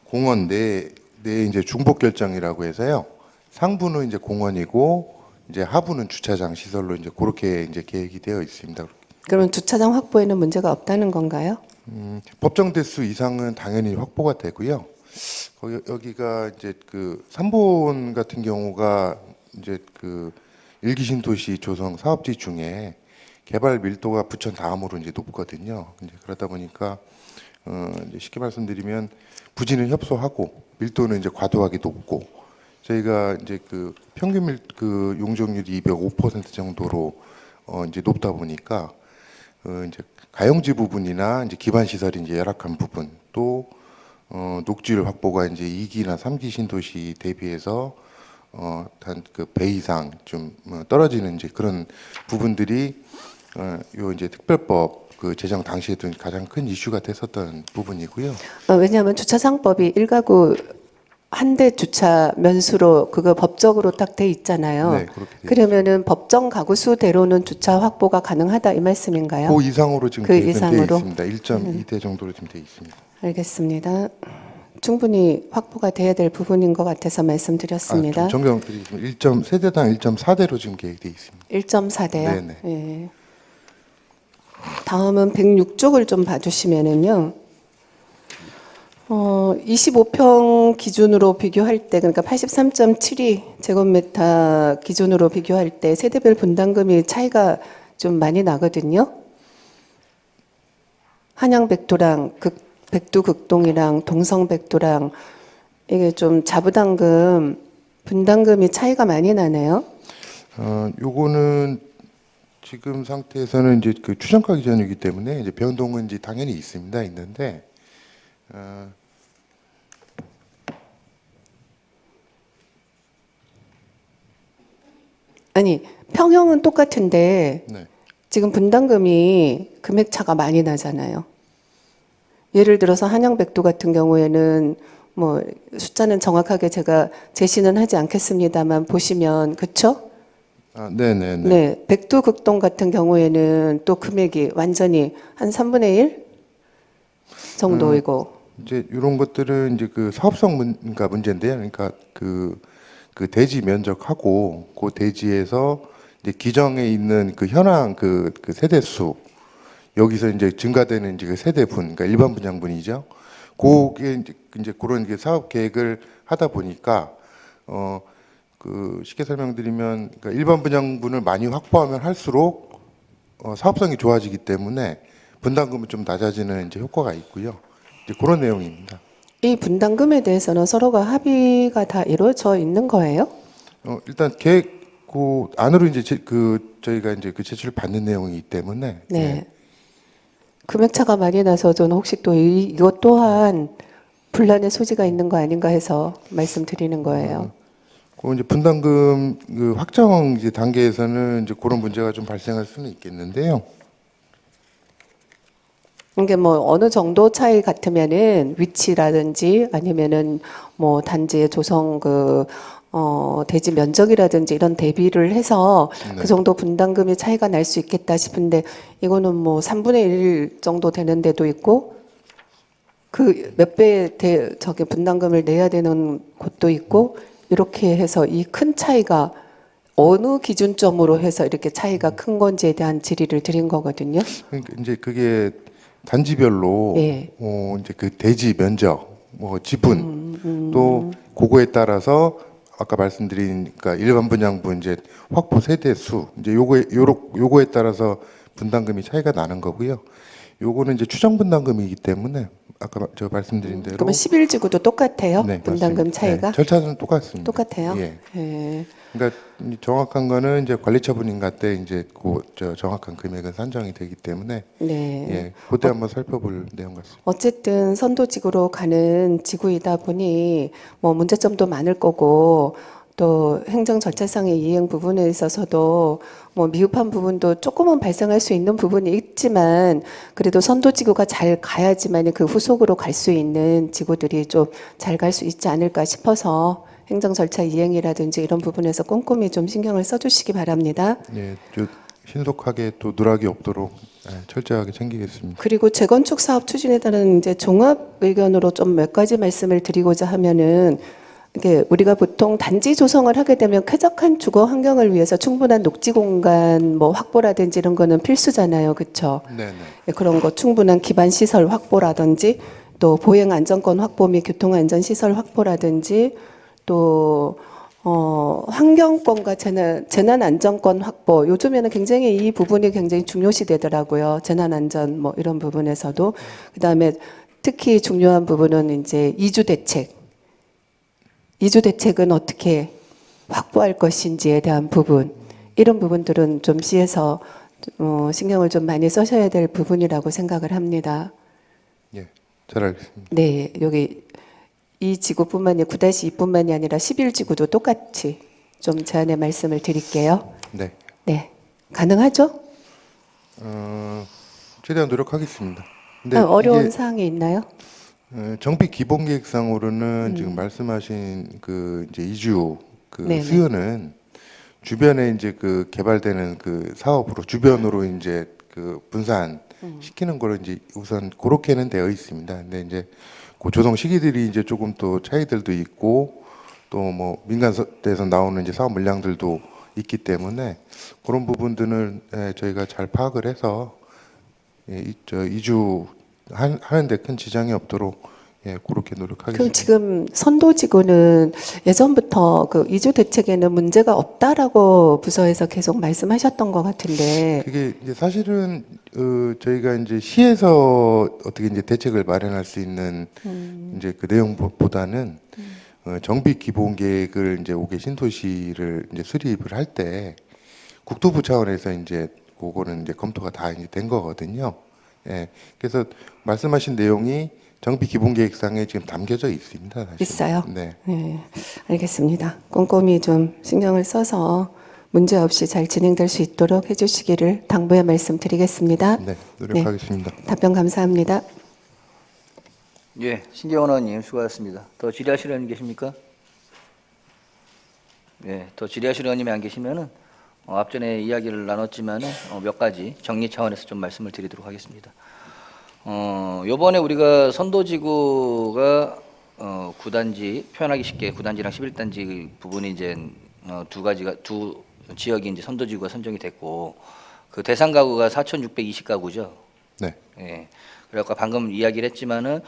공원 내 이제 중복 결정이라고 해서요. 상부는 이제 공원이고 이제 하부는 주차장 시설로 이제 그렇게 이제 계획이 되어 있습니다. 그러면 주차장 확보에는 문제가 없다는 건가요? 법정 대수 이상은 당연히 확보가 되고요. 여기가 이제 그 3본 같은 경우가 이제 그 일기 신도시 조성 사업지 중에 개발 밀도가 부천 다음으로 이제 높거든요. 이제 그러다 보니까 이제 쉽게 말씀드리면 부지는 협소하고 밀도는 이제 과도하게 높고 저희가 이제 그 평균 그 용적률이 205% 정도로 이제 높다 보니까 이제 가용지 부분이나 이제 기반 시설이 이제 열악한 부분 또 녹지율 확보가 이제 2기나 3기 신도시 대비해서 한 그 배 이상 좀 떨어지는 이제 그런 부분들이 요 이제 특별법 그 제정 당시에도 가장 큰 이슈가 됐었던 부분이고요. 왜냐하면 주차장법이 1가구 한 대 주차 면수로 그거 법적으로 딱 돼 있잖아요. 네, 그렇게 돼 그러면은 법정 가구 수대로는 주차 확보가 가능하다 이 말씀인가요? 그 이상으로 지금 그 계획은 이상으로? 되어 있습니다. 1.2대 정도로 지금 되어 있습니다. 알겠습니다. 충분히 확보가 돼야 될 부분인 것 같아서 말씀드렸습니다. 정경 드리겠습니다. 세대당 1.4대로 지금 계획되어 있습니다. 1.4대요. 네네. 예. 다음은 106쪽을 좀 봐주시면은요. 25평 기준으로 비교할 때, 그러니까 83.72 제곱미터 기준으로 비교할 때 세대별 분담금이 차이가 좀 많이 나거든요. 한양백도랑 백두극동이랑 동성백도랑 이게 좀 자부담금, 분담금이 차이가 많이 나네요. 요거는 지금 상태에서는 이제 그 추정가 기준이기 때문에 이제 변동은 이제 당연히 있는데 아니 평형은 똑같은데 네. 지금 분담금이 금액 차가 많이 나잖아요. 예를 들어서 한양백도 같은 경우에는 뭐 숫자는 정확하게 제가 제시는 하지 않겠습니다만 보시면 그렇죠? 네네네. 네, 백두극동 같은 경우에는 또 금액이 완전히 한 3분의 1 정도이고 이제 이런 것들은 이제 그 사업성 그러니까 문제인데요. 그러니까 그 대지 면적하고 그 대지에서 이제 기정에 있는 그 현황 그 세대 수 여기서 이제 증가되는 이제 그 세대분, 그러니까 일반 분양분이죠. 그게 이제 그런 이제 사업 계획을 하다 보니까 그 쉽게 설명드리면 그러니까 일반 분양분을 많이 확보하면 할수록 사업성이 좋아지기 때문에 분담금은 좀 낮아지는 이제 효과가 있고요. 이제 그런 내용입니다. 이 분담금에 대해서는 서로가 합의가 다 이루어져 있는 거예요? 일단 계획 그 안으로 이제 저희가 이제 그 제출을 받는 내용이기 때문에 네. 예. 금액 차가 많이 나서 저는 혹시 또 이것 또한 분란의 소지가 있는 거 아닌가 해서 말씀드리는 거예요. 그 이제 분담금 그 확정 이제 단계에서는 이제 그런 문제가 좀 발생할 수는 있겠는데요. 이게 뭐 어느 정도 차이 같으면은 위치라든지 아니면은 뭐 단지의 조성 대지 면적이라든지 이런 대비를 해서 네. 그 정도 분담금이 차이가 날 수 있겠다 싶은데 이거는 뭐 3분의 1 정도 되는 데도 있고 그 몇 배 저기 분담금을 내야 되는 곳도 있고 이렇게 해서 이 큰 차이가 어느 기준점으로 해서 이렇게 차이가 큰 건지에 대한 질의를 드린 거거든요. 그러니까 이제 그게 단지별로 예. 이제 그 대지 면적, 뭐 지분 또 그거에 따라서 아까 말씀드린 그러니까 일반 분양분 이제 확보 세대 수 이제 요거에 따라서 분담금이 차이가 나는 거고요. 요거는 이제 추정 분담금이기 때문에 아까 저 말씀드린 대로 그러면 11지구도 똑같아요? 네, 분담금 맞습니다. 차이가? 네, 절차는 똑같습니다. 똑같아요? 예. 예. 그러니까 정확한 거는 이제 관리처분인가 때 이제 저 정확한 금액은 산정이 되기 때문에 네. 예, 그때 한번 살펴볼 내용 같습니다. 어쨌든 선도지구로 가는 지구이다 보니 뭐 문제점도 많을 거고 또 행정 절차상의 이행 부분에 있어서도 뭐 미흡한 부분도 조금은 발생할 수 있는 부분이 있지만 그래도 선도지구가 잘 가야지만 그 후속으로 갈 수 있는 지구들이 좀 잘 갈 수 있지 않을까 싶어서 행정 절차 이행이라든지 이런 부분에서 꼼꼼히 좀 신경을 써주시기 바랍니다. 예, 저 신속하게 또 누락이 없도록 철저하게 챙기겠습니다. 그리고 재건축 사업 추진에 따른 이제 종합 의견으로 좀 몇 가지 말씀을 드리고자 하면은 이게 우리가 보통 단지 조성을 하게 되면 쾌적한 주거 환경을 위해서 충분한 녹지 공간 뭐 확보라든지 이런 거는 필수잖아요, 그렇죠? 네, 예, 그런 거 충분한 기반 시설 확보라든지 또 보행 안전권 확보 및 교통 안전 시설 확보라든지 또 환경권과 재난 안전권 확보 요즘에는 굉장히 이 부분이 굉장히 중요시 되더라고요. 재난 안전 뭐 이런 부분에서도 그다음에 특히 중요한 부분은 이제 이주 대책은 어떻게 확보할 것인지에 대한 부분 이런 부분들은 좀 시에서 신경을 좀 많이 써셔야 될 부분이라고 생각을 합니다. 예, 잘 알겠습니다. 네, 여기 이 지구뿐만이 9-2뿐만이 아니라 11지구도 똑같이 좀 제안의 말씀을 드릴게요. 네, 네, 가능하죠? 최대한 노력하겠습니다. 근데 어려운 이게 사항이 있나요? 정비 기본 계획상으로는 지금 말씀하신 그 이제 이주 그 네네. 수요는 주변에 이제 그 개발되는 그 사업으로 주변으로 이제 그 분산 시키는 거로 이제 우선 그렇게는 되어 있습니다. 근데 이제 그 조성 시기들이 이제 조금 또 차이들도 있고 또 뭐 민간에서 나오는 이제 사업 물량들도 있기 때문에 그런 부분들을 저희가 잘 파악을 해서 저 이주 하는데 큰 지장이 없도록 그렇게 노력하겠습니다. 그럼 지금 선도지구는 예전부터 그 이주 대책에는 문제가 없다라고 부서에서 계속 말씀하셨던 것 같은데 그게 이제 사실은 저희가 이제 시에서 어떻게 이제 대책을 마련할 수 있는 이제 그 내용보다는 정비 기본 계획을 이제 5개 신도시를 이제 수립을 할 때 국토부 차원에서 이제 그거는 이제 검토가 다 이제 된 거거든요. 예. 그래서 말씀하신 내용이 정비 기본 계획상에 지금 담겨져 있습니다. 사실. 있어요? 네. 네, 알겠습니다. 꼼꼼히 좀 신경을 써서 문제 없이 잘 진행될 수 있도록 해주시기를 당부의 말씀드리겠습니다. 네, 노력하겠습니다. 답변 감사합니다. 예, 신재원 의원님 수고하셨습니다. 더 질의하실 의원님 계십니까? 예, 더 질의하실 의원님이 안 계시면은 앞전에 이야기를 나눴지만은 몇 가지 정리 차원에서 좀 말씀을 드리도록 하겠습니다. 요번에 우리가 선도지구가 9단지 표현하기 쉽게 9단지랑 11단지 부분이 이제 두 지역이 이제 선도지구가 선정이 됐고 그 대상 가구가 4,620가구죠. 네. 예. 그래서 방금 이야기를 했지만은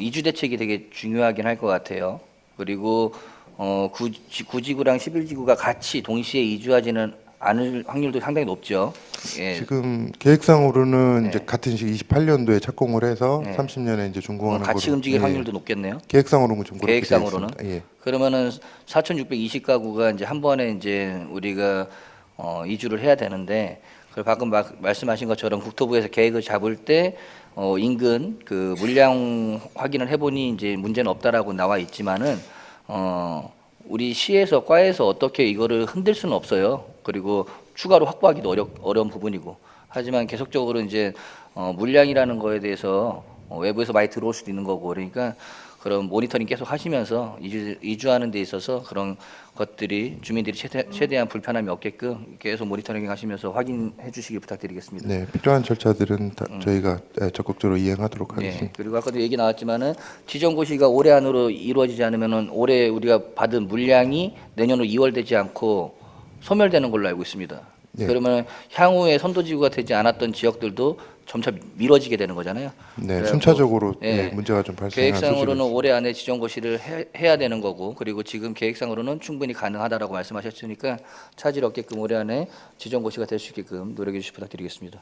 이주 대책이 되게 중요하긴 할 것 같아요. 그리고 9지구랑 11지구가 같이 동시에 이주하지는 않을 확률도 상당히 높죠. 예. 지금 계획상으로는 네. 이제 같은 시기 28년도에 착공을 해서 네. 30년에 이제 준공하는 같이 거로, 움직일 예, 확률도 높겠네요. 계획상으로는 좀 그렇게 계획상으로는. 되어 있습니다. 예. 그러면은 4,620가구가 이제 한 번에 이제 우리가 이주를 해야 되는데, 그 방금 말씀하신 것처럼 국토부에서 계획을 잡을 때 인근 그 물량 확인을 해보니 이제 문제는 없다라고 나와 있지만은 우리 시에서 과에서 어떻게 이거를 흔들 수는 없어요. 그리고 추가로 확보하기도 어려운 부분이고. 하지만 계속적으로 이제 물량이라는 거에 대해서 외부에서 많이 들어올 수도 있는 거고, 그러니까 그런 모니터링 계속 하시면서 이주하는 데 있어서 그런 것들이 주민들이 최대한 불편함이 없게끔 계속 모니터링 하시면서 확인해 주시길 부탁드리겠습니다. 네, 필요한 절차들은 다 저희가 적극적으로 이행하도록 하겠습니다. 예, 그리고 아까도 얘기 나왔지만은 지정고시가 올해 안으로 이루어지지 않으면은 올해 우리가 받은 물량이 내년으로 2월 되지 않고 소멸되는 걸로 알고 있습니다. 네. 그러면 향후에 선도지구가 되지 않았던 지역들도 점차 미뤄지게 되는 거잖아요. 네, 그래갖고, 순차적으로 예, 문제가 좀 발생할 계획상으로는 소지가 올해 안에 지정고시를 해야 되는 거고, 그리고 지금 계획상으로는 충분히 가능하다라고 말씀하셨으니까 차질 없게끔 올해 안에 지정고시가 될 수 있게끔 노력해 주시 부탁드리겠습니다.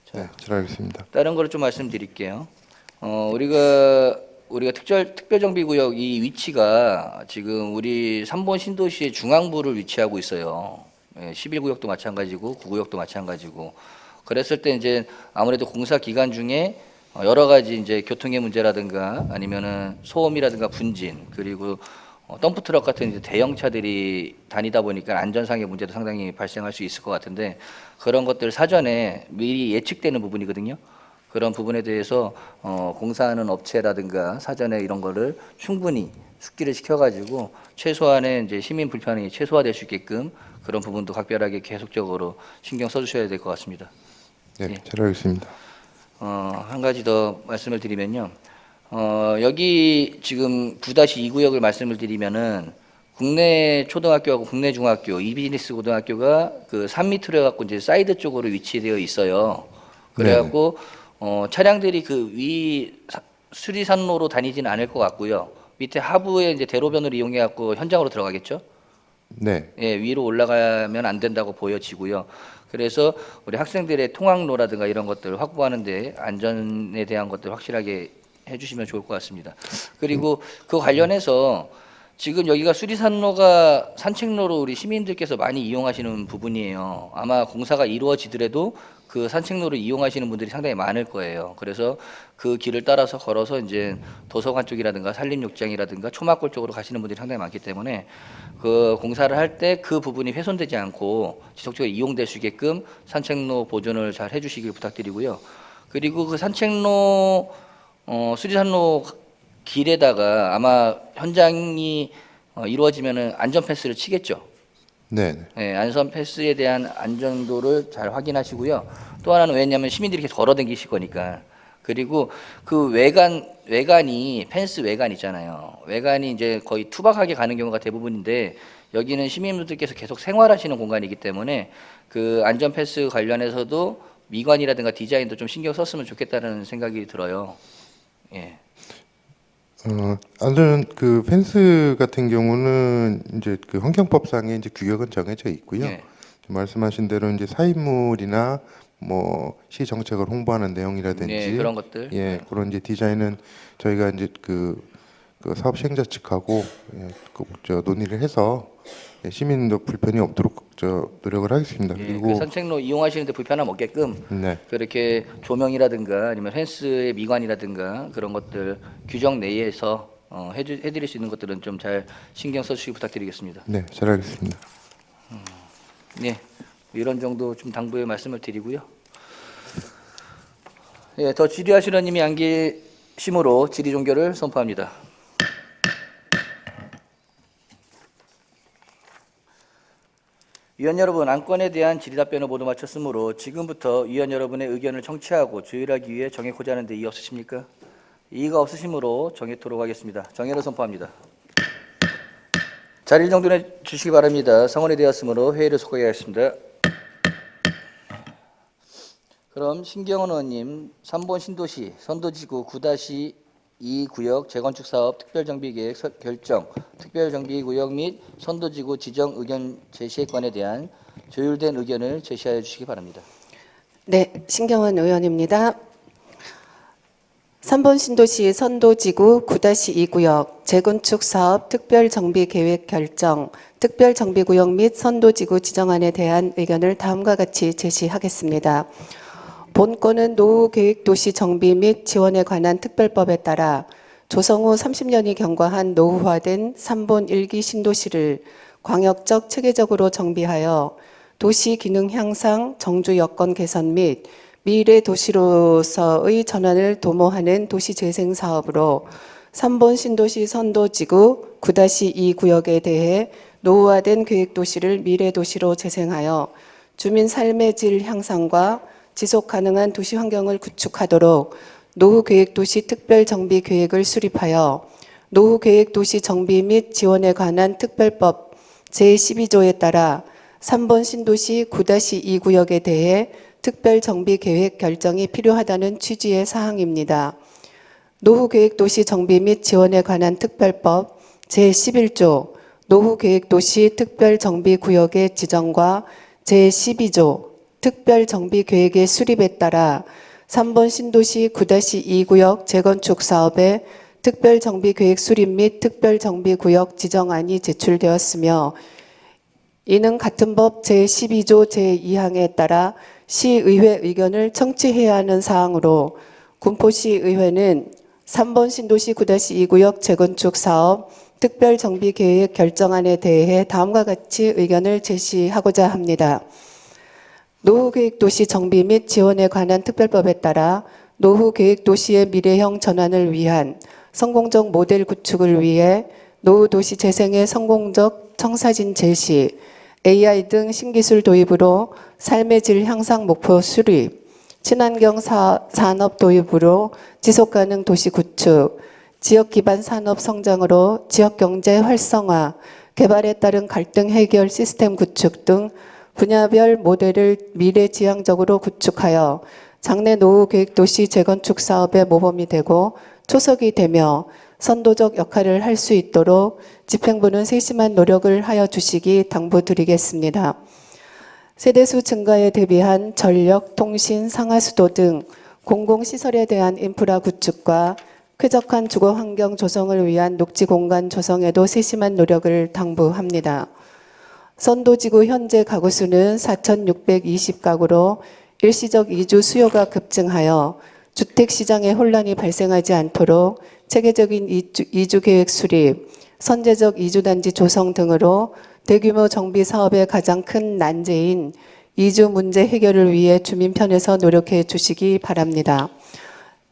자, 네, 잘 알겠습니다. 다른 거를 좀 말씀드릴게요. 우리가 특별정비구역 이 위치가 지금 우리 3번 신도시의 중앙부를 위치하고 있어요. 11구역도 마찬가지고 9구역도 마찬가지고. 그랬을 때 이제 아무래도 공사 기간 중에 여러 가지 이제 교통의 문제라든가 아니면은 소음이라든가 분진, 그리고 덤프트럭 같은 이제 대형차들이 다니다 보니까 안전상의 문제도 상당히 발생할 수 있을 것 같은데, 그런 것들 사전에 미리 예측되는 부분이거든요. 그런 부분에 대해서 공사하는 업체라든가 사전에 이런 거를 충분히 숙지를 시켜가지고 최소한의 이제 시민 불편이 최소화될 수 있게끔 그런 부분도 각별하게 계속적으로 신경 써주셔야 될 것 같습니다. 네, 예. 잘 알겠습니다. 한 가지 더 말씀을 드리면요. 여기 지금 9-2구역을 말씀을 드리면은 국내 초등학교하고 국내 중학교, 이비즈니스 고등학교가 그 3미터로 해갖고 이제 사이드 쪽으로 위치되어 있어요. 그래갖고 차량들이 그 위 수리산로로 다니지는 않을 것 같고요. 밑에 하부에 이제 대로변을 이용해갖고 현장으로 들어가겠죠. 네, 예, 위로 올라가면 안 된다고 보여지고요. 그래서 우리 학생들의 통학로라든가 이런 것들을 확보하는데 안전에 대한 것들 확실하게 해주시면 좋을 것 같습니다. 그리고 그 관련해서 지금 여기가 수리산로가 산책로로 우리 시민들께서 많이 이용하시는 부분이에요. 아마 공사가 이루어지더라도 그 산책로를 이용하시는 분들이 상당히 많을 거예요. 그래서 그 길을 따라서 걸어서 이제 도서관 쪽이라든가 산림욕장이라든가 초막골 쪽으로 가시는 분들이 상당히 많기 때문에 그 공사를 할 때 그 부분이 훼손되지 않고 지속적으로 이용될 수 있게끔 산책로 보존을 잘 해주시길 부탁드리고요. 그리고 그 산책로 수리산로 길에다가 아마 현장이 이루어지면은 안전 패스를 치겠죠. 네, 네, 안전 패스에 대한 안전도를 잘 확인하시고요. 또 하나는 왜냐하면 시민들이 계속 걸어다니실 거니까. 그리고 그 외관이 펜스 외관 있잖아요. 외관이 이제 거의 투박하게 가는 경우가 대부분인데, 여기는 시민분들께서 계속 생활하시는 공간이기 때문에 그 안전 패스 관련해서도 미관이라든가 디자인도 좀 신경 썼으면 좋겠다는 생각이 들어요. 예. 안전 그 펜스 같은 경우는 이제 그 환경법상의 이제 규격은 정해져 있고요. 예. 말씀하신 대로 이제 사인물이나 뭐 시 정책을 홍보하는 내용이라든지 네, 그런 것들. 예, 그런 이제 디자인은 저희가 이제 그 사업 시행자 측하고 논의를 해서 시민도 불편이 없도록 노력을 하겠습니다. 예, 그리고 그 산책로 이용하시는데 불편함 없게끔 네, 그렇게 조명이라든가 아니면 펜스의 미관이라든가 그런 것들 규정 내에서 해드릴 수 있는 것들은 좀 잘 신경 써주시기 부탁드리겠습니다. 네, 잘 알겠습니다. 네, 이런 정도 좀 당부의 말씀을 드리고요. 예, 더 질의하시는 님이 안 계심으로 질의 종결을 선포합니다. 위원 여러분, 안건에 대한 질의 답변을 모두 마쳤으므로 지금부터 위원 여러분의 의견을 청취하고 조율하기 위해 정해고자 하는데 이의 없으십니까? 이의가 없으시므로 정해토록 하겠습니다. 정해를 선포합니다. 자리를 정돈해 주시기 바랍니다. 성원이 되었으므로 회의를 속하겠습니다. 그럼 신경원 의원님, 3번 신도시 선도지구 42구역 재건축 사업 특별정비계획 결정, 특별정비구역 및 선도지구 지정 의견 제시의 건에 대한 조율된 의견을 제시하여 주시기 바랍니다. 네, 신경원 의원입니다. 3번 신도시 선도지구 9-2구역 재건축 사업 특별정비계획 결정, 특별정비구역 및 선도지구 지정안에 대한 의견을 다음과 같이 제시하겠습니다. 본건은 노후계획도시 정비 및 지원에 관한 특별법에 따라 조성 후 30년이 경과한 노후화된 3본 1기 신도시를 광역적 체계적으로 정비하여 도시 기능 향상, 정주 여건 개선 및 미래 도시로서의 전환을 도모하는 도시재생 사업으로 3본 신도시 선도지구 9-2구역에 대해 노후화된 계획도시를 미래도시로 재생하여 주민 삶의 질 향상과 지속 가능한 도시 환경을 구축하도록 노후계획도시 특별정비계획을 수립하여 노후계획도시 정비 및 지원에 관한 특별법 제12조에 따라 3번 신도시 9-2구역에 대해 특별정비계획 결정이 필요하다는 취지의 사항입니다. 노후계획도시 정비 및 지원에 관한 특별법 제11조 노후계획도시 특별정비구역의 지정과 제12조 특별정비계획의 수립에 따라 3번 신도시 9-2구역 재건축 사업의 특별정비계획 수립 및 특별정비구역 지정안이 제출되었으며 이는 같은 법 제12조 제2항에 따라 시의회 의견을 청취해야 하는 사항으로 군포시의회는 3번 신도시 9-2구역 재건축 사업 특별정비계획 결정안에 대해 다음과 같이 의견을 제시하고자 합니다. 노후계획도시 정비 및 지원에 관한 특별법에 따라 노후계획도시의 미래형 전환을 위한 성공적 모델 구축을 위해 노후도시 재생의 성공적 청사진 제시, AI 등 신기술 도입으로 삶의 질 향상 목표 수립, 친환경 산업 도입으로 지속가능 도시 구축, 지역 기반 산업 성장으로 지역 경제 활성화, 개발에 따른 갈등 해결 시스템 구축 등 분야별 모델을 미래지향적으로 구축하여 장래 노후계획도시 재건축 사업의 모범이 되고 초석이 되며 선도적 역할을 할 수 있도록 집행부는 세심한 노력을 하여 주시기 당부드리겠습니다. 세대수 증가에 대비한 전력, 통신, 상하수도 등 공공시설에 대한 인프라 구축과 쾌적한 주거 환경 조성을 위한 녹지 공간 조성에도 세심한 노력을 당부합니다. 선도지구 현재 가구 수는 4,620가구로 일시적 이주 수요가 급증하여 주택시장에 혼란이 발생하지 않도록 체계적인 이주계획 수립, 선제적 이주단지 조성 등으로 대규모 정비 사업의 가장 큰 난제인 이주 문제 해결을 위해 주민 편에서 노력해 주시기 바랍니다.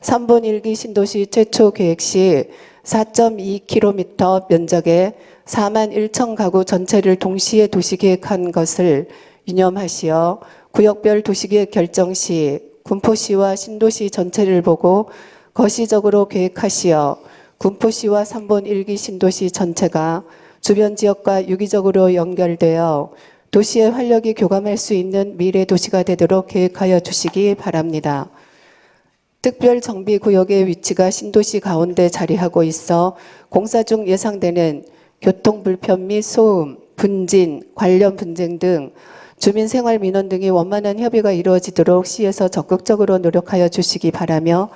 3번 1기 신도시 최초 계획 시 4.2km 면적에 4만 1천 가구 전체를 동시에 도시계획한 것을 유념하시어 구역별 도시계획 결정 시 군포시와 신도시 전체를 보고 거시적으로 계획하시어 군포시와 3번 1기 신도시 전체가 주변 지역과 유기적으로 연결되어 도시의 활력이 교감할 수 있는 미래 도시가 되도록 계획하여 주시기 바랍니다. 특별정비구역의 위치가 신도시 가운데 자리하고 있어 공사 중 예상되는 교통불편 및 소음, 분진, 관련 분쟁 등 주민 생활 민원 등이 원만한 협의가 이루어지도록 시에서 적극적으로 노력하여 주시기 바라며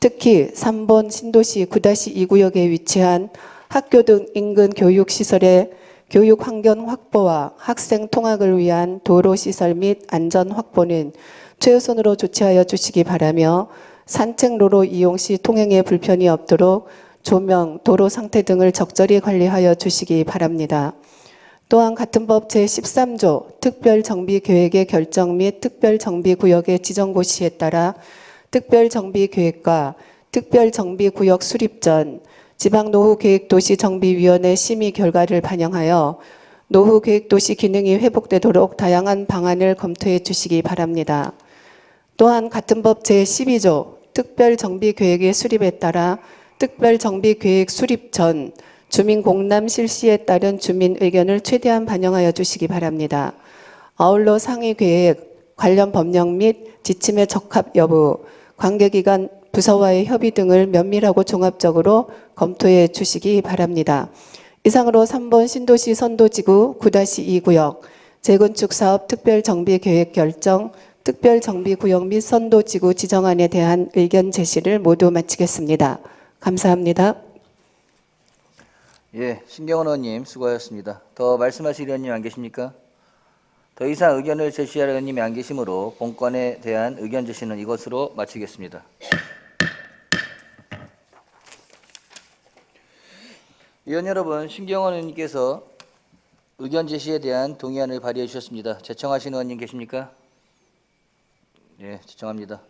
특히 3번 신도시 9-2구역에 위치한 학교 등 인근 교육시설의 교육 환경 확보와 학생 통학을 위한 도로시설 및 안전 확보는 최우선으로 조치하여 주시기 바라며 산책로로 이용 시 통행에 불편이 없도록 조명, 도로 상태 등을 적절히 관리하여 주시기 바랍니다. 또한 같은 법 제13조 특별정비계획의 결정 및 특별정비구역의 지정고시에 따라 특별정비계획과 특별정비구역 수립 전 지방노후계획도시정비위원회 심의 결과를 반영하여 노후계획도시 기능이 회복되도록 다양한 방안을 검토해 주시기 바랍니다. 또한 같은 법 제12조 특별정비계획의 수립에 따라 특별정비계획 수립 전 주민 공람 실시에 따른 주민 의견을 최대한 반영하여 주시기 바랍니다. 아울러 상위 계획, 관련 법령 및 지침의 적합 여부, 관계기관 부서와의 협의 등을 면밀하고 종합적으로 검토해 주시기 바랍니다. 이상으로 3번 신도시 선도지구 9-2구역 재건축 사업 특별정비계획 결정, 특별정비구역 및 선도지구 지정안에 대한 의견 제시를 모두 마치겠습니다. 감사합니다. 예, 신경원 의원님 수고하셨습니다. 더 말씀하실 의원님 안 계십니까? 더 이상 의견을 제시할 의원님이 안 계시므로 본건에 대한 의견 제시는 이것으로 마치겠습니다. 의원 여러분, 신경원 의원님께서 의견 제시에 대한 동의안을 발의해 주셨습니다. 제청하신 의원님 계십니까? 예, 제청합니다.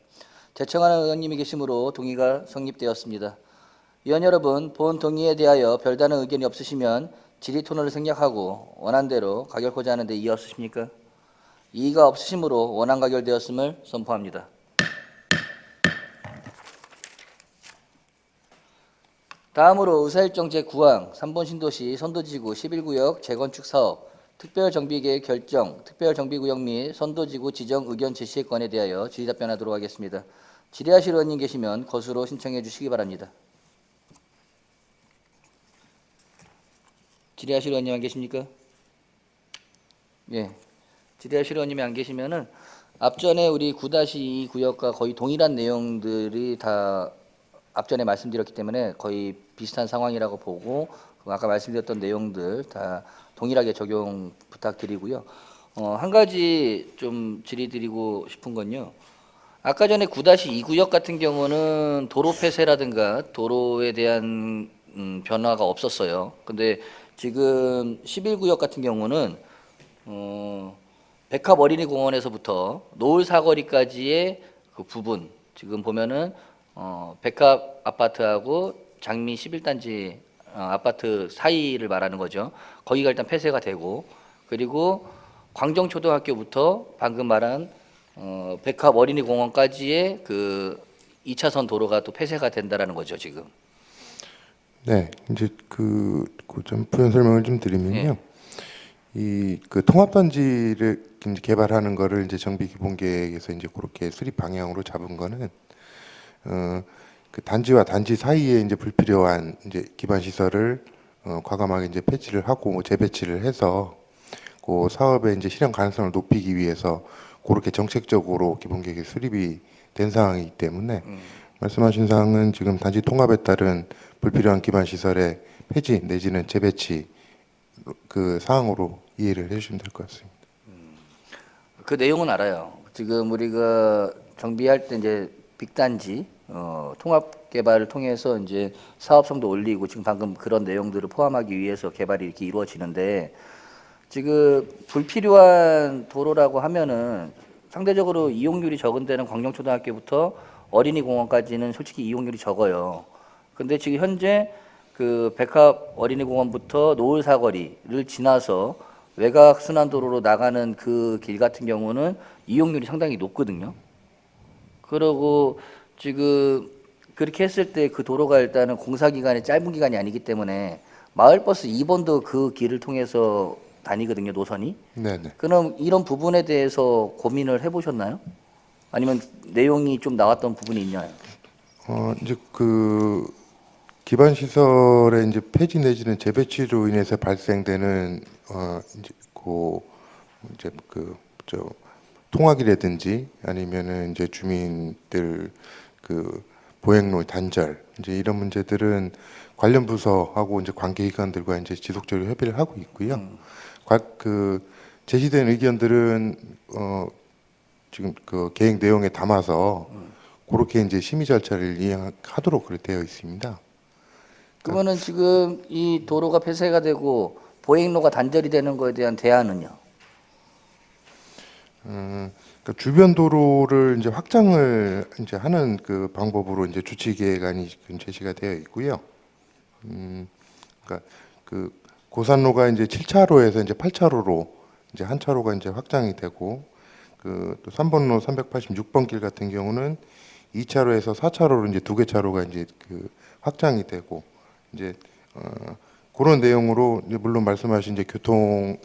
제청하는 의원님이 계시므로 동의가 성립되었습니다. 의원 여러분, 본 동의에 대하여 별다른 의견이 없으시면 질의 토론을 생략하고 원안대로 가결코자 하는데 이의 없으십니까? 이의가 없으시므로 원안 가결되었음을 선포합니다. 다음으로 의사일정 제9항 3번 신도시 선도지구 11구역 재건축 사업 특별정비계획 결정, 특별정비구역 및 선도지구 지정 의견 제시의 건에 대하여 질의답변하도록 하겠습니다. 질의하실 의원님 계시면 거수로 신청해 주시기 바랍니다. 질의하실 의원님 안 계십니까? 예, 질의하실 의원님이 안 계시면은 앞전에 우리 9-2 구역과 거의 동일한 내용들이 다 앞전에 말씀드렸기 때문에 거의 비슷한 상황이라고 보고 아까 말씀드렸던 내용들 다 동일하게 적용 부탁드리고요. 한 가지 좀 질의드리고 싶은 건요. 아까 전에 9-2 구역 같은 경우는 도로 폐쇄라든가 도로에 대한 변화가 없었어요. 근데 지금 11구역 같은 경우는 백합 어린이공원에서부터 노을 사거리까지의 그 부분 지금 보면은 백합 아파트하고 장미 11단지 아파트 사이를 말하는 거죠. 거기가 일단 폐쇄가 되고 그리고 광정초등학교부터 방금 말한 백합 어린이공원까지의 그 2차선 도로가 또 폐쇄가 된다라는 거죠 지금. 네, 이제 그 좀 부연 설명을 좀 드리면요. 예. 이 그 통합단지를 이제 개발하는 거를 이제 정비기본계획에서 이제 그렇게 수립 방향으로 잡은 거는 그 단지와 단지 사이에 이제 불필요한 이제 기반 시설을 과감하게 이제 폐지를 하고 재배치를 해서 그 사업의 이제 실현 가능성을 높이기 위해서 그렇게 정책적으로 기본계획이 수립이 된 상황이기 때문에 말씀하신 사항은 지금 단지 통합에 따른 불필요한 기반 시설의 폐지 내지는 재배치 그 사항으로 이해를 해주시면 될 것 같습니다. 그 내용은 알아요. 지금 우리가 정비할 때 이제 빅단지 통합 개발을 통해서 이제 사업성도 올리고 지금 방금 그런 내용들을 포함하기 위해서 개발이 이렇게 이루어지는데 지금 불필요한 도로라고 하면은 상대적으로 이용률이 적은 데는 광정초등학교부터 어린이공원까지는 솔직히 이용률이 적어요. 근데 지금 현재 그 백합 어린이공원부터 노을 사거리를 지나서 외곽 순환도로로 나가는 그 길 같은 경우는 이용률이 상당히 높거든요. 그러고 지금 그렇게 했을 때 그 도로가 일단은 공사 기간이 짧은 기간이 아니기 때문에 마을버스 2번도 그 길을 통해서 다니거든요, 노선이. 네네. 그럼 이런 부분에 대해서 고민을 해보셨나요? 아니면 내용이 좀 나왔던 부분이 있나요? 이제 그 기반 시설의 이제 폐지 내지는 재배치로 인해서 발생되는 이제 저 통학이라든지 아니면은 이제 주민들 그 보행로 단절 이제 이런 문제들은 관련 부서하고 이제 관계기관들과 이제 지속적으로 협의를 하고 있고요. 그 제시된 의견들은 지금 그 계획 내용에 담아서 그렇게 이제 심의 절차를 이행하도록 그렇게 되어 있습니다. 그러면은 지금 이 도로가 폐쇄가 되고 보행로가 단절이 되는 거에 대한 대안은요? 그러니까 주변 도로를 이제 확장을 이제 하는 그 방법으로 이제 조치 계획안이 지금 제시가 되어 있고요. 그러니까 그 고산로가 이제 7차로에서 이제 8차로로 이제 한 차로가 이제 확장이 되고 그 또 3번로 386번 길 같은 경우는 2차로에서 4차로로 이제 2개 차로가 이제 그 확장이 되고 이제 그런 내용으로 이제 물론 말씀하신 이제 교통에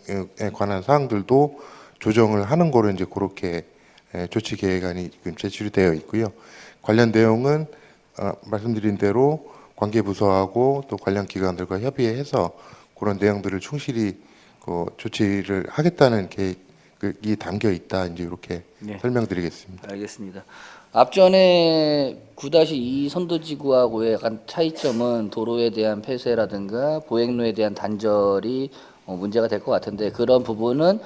관한 사항들도 조정을 하는 거로 이제 그렇게 조치 계획안이 지금 제출되어 있고요. 관련 내용은 말씀드린 대로 관계 부서하고 또 관련 기관들과 협의해서 그런 내용들을 충실히 조치를 하겠다는 계획이 담겨 있다. 이제 이렇게 네. 설명드리겠습니다. 알겠습니다. 앞전에 9-2 선도지구하고의 약간 차이점은 도로에 대한 폐쇄라든가 보행로에 대한 단절이 문제가 될 것 같은데, 그런 부분은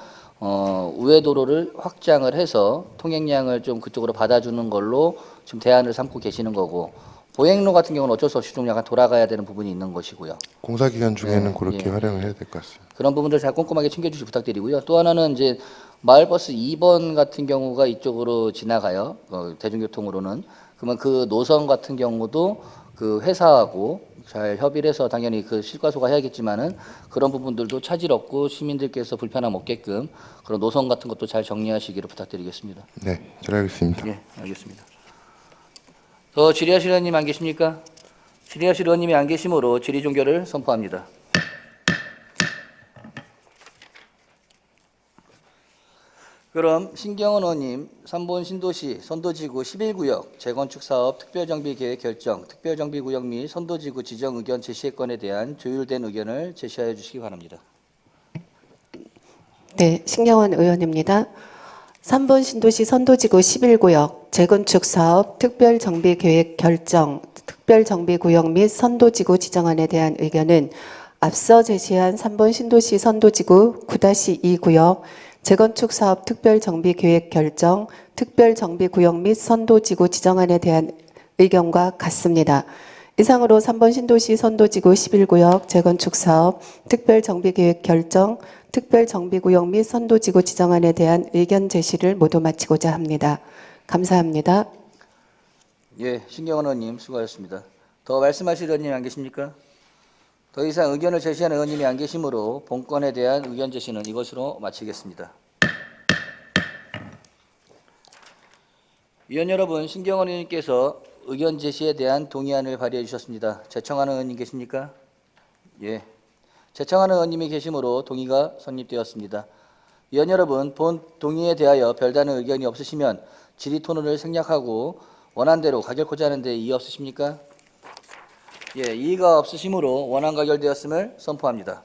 우회 도로를 확장을 해서 통행량을 좀 그쪽으로 받아주는 걸로 지금 대안을 삼고 계시는 거고, 보행로 같은 경우는 어쩔 수 없이 좀 약간 돌아가야 되는 부분이 있는 것이고요. 공사 기간 중에는 네, 그렇게 예, 활용을 예. 해야 될 것 같습니다. 그런 부분들 잘 꼼꼼하게 챙겨주시 부탁드리고요. 또 하나는 이제 마을버스 2번 같은 경우가 이쪽으로 지나가요. 대중교통으로는. 그러면 그 노선 같은 경우도 그 회사하고 잘 협의를 해서 당연히 그 실과소가 해야겠지만은 그런 부분들도 차질 없고 시민들께서 불편함 없게끔 그런 노선 같은 것도 잘 정리하시기를 부탁드리겠습니다. 네, 잘 알겠습니다. 예, 알겠습니다. 더 질의하실 의원님 안 계십니까? 질의하실 의원님이 안 계시므로 질의 종결을 선포합니다. 그럼 신경원 의원님 3번 신도시 선도지구 11구역 재건축 사업 특별정비 계획 결정, 특별정비구역 및 선도지구 지정 의견 제시의 건에 대한 조율된 의견을 제시하여 주시기 바랍니다. 네, 신경원 의원입니다. 3번 신도시 선도지구 11구역 재건축 사업 특별정비계획 결정, 특별정비구역 및 선도지구 지정안에 대한 의견은 앞서 제시한 3번 신도시 선도지구 9-2구역 재건축 사업 특별정비계획 결정, 특별정비구역 및 선도지구 지정안에 대한 의견과 같습니다. 이상으로 3번 신도시 선도지구 11구역 재건축 사업 특별정비계획 결정, 특별정비구역 및 선도지구 지정안에 대한 의견 제시를 모두 마치고자 합니다. 감사합니다. 예, 신경원 의원님 수고하셨습니다. 더 말씀하실 의원님 안 계십니까? 더 이상 의견을 제시하는 의원님이 안 계시므로 본건에 대한 의견 제시는 이것으로 마치겠습니다. 위원 여러분, 신경원 의원님께서 의견 제시에 대한 동의안을 발의해 주셨습니다. 제청하는 의원님 계십니까? 예, 제청하는 의원님이 계시므로 동의가 성립되었습니다. 위원 여러분, 본 동의에 대하여 별다른 의견이 없으시면 질의 토론을 생략하고 원안대로 가결코자 하는데 이의 없으십니까? 예, 이의가 없으시므로 원안 가결되었음을 선포합니다.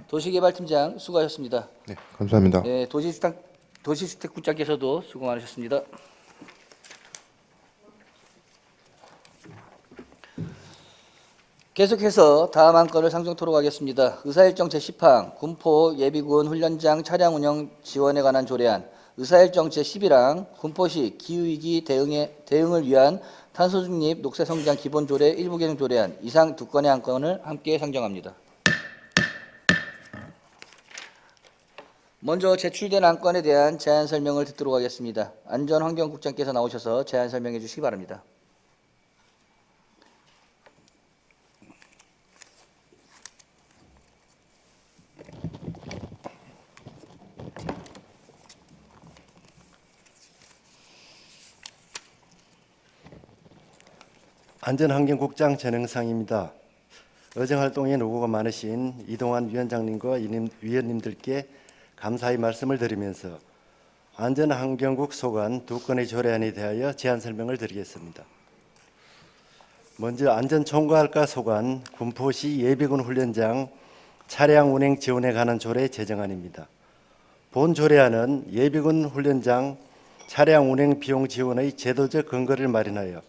도시개발팀장 수고하셨습니다. 네, 감사합니다. 예, 도시주택국장께서도 수고 많으셨습니다. 계속해서 다음 안건을 상정토록 하겠습니다. 의사일정 제10항 군포 예비군 훈련장 차량 운영 지원에 관한 조례안, 의사일정 제11항 군포시 기후위기 대응을 위한 탄소중립 녹색성장 기본조례 일부 개정 조례안, 이상 두 건의 안건을 함께 상정합니다. 먼저 제출된 안건에 대한 제안 설명을 듣도록 하겠습니다. 안전환경국장께서 나오셔서 제안 설명해 주시기 바랍니다. 안전환경국장 전영상입니다. 의정활동에 노고가 많으신 이동환 위원장님과 위원님들께 감사의 말씀을 드리면서 안전환경국 소관 두 건의 조례안에 대하여 제안 설명을 드리겠습니다. 먼저 안전총괄과 소관 군포시 예비군 훈련장 차량 운행 지원에 관한 조례 제정안입니다. 본 조례안은 예비군 훈련장 차량 운행 비용 지원의 제도적 근거를 마련하여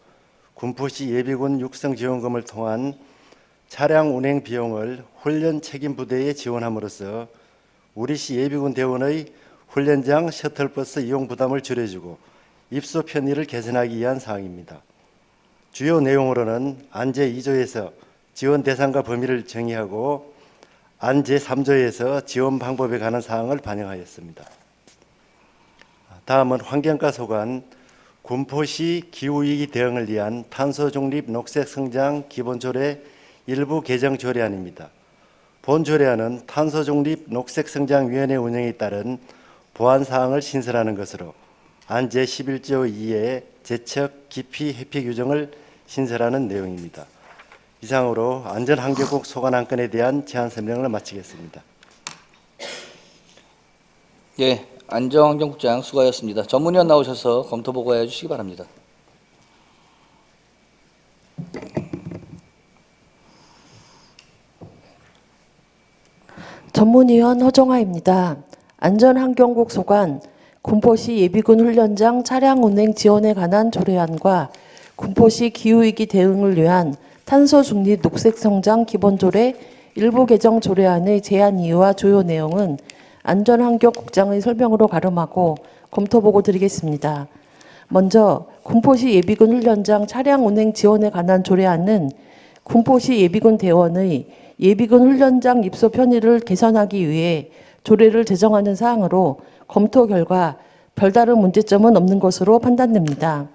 군포시 예비군 육성지원금을 통한 차량 운행 비용을 훈련 책임 부대에 지원함으로써 우리시 예비군 대원의 훈련장 셔틀버스 이용 부담을 줄여주고 입소 편의를 개선하기 위한 사항입니다. 주요 내용으로는 안 제2조에서 지원 대상과 범위를 정의하고 안 제3조에서 지원 방법에 관한 사항을 반영하였습니다. 다음은 환경과 소관 군포시 기후위기 대응을 위한 탄소중립 녹색성장 기본조례 일부 개정 조례안입니다. 본 조례안은 탄소중립 녹색성장위원회 운영에 따른 보완사항을 신설하는 것으로 안 제11조 2의 제척, 기피, 회피 규정을 신설하는 내용입니다. 이상으로 안전환경국 소관 안건에 대한 제안 설명을 마치겠습니다. 예, 안전환경국장 수고하셨습니다. 전문위원 나오셔서 검토 보고해 주시기 바랍니다. 전문위원 허정화입니다. 안전환경국 소관 군포시 예비군 훈련장 차량 운행 지원에 관한 조례안과 군포시 기후위기 대응을 위한 탄소 중립 녹색 성장 기본조례 일부 개정 조례안의 제안 이유와 주요 내용은 안전환경국장의 설명으로 가름하고 검토보고 드리겠습니다. 먼저 군포시 예비군 훈련장 차량 운행 지원에 관한 조례안은 군포시 예비군 대원의 예비군 훈련장 입소 편의를 개선하기 위해 조례를 제정하는 사항으로 검토 결과 별다른 문제점은 없는 것으로 판단됩니다.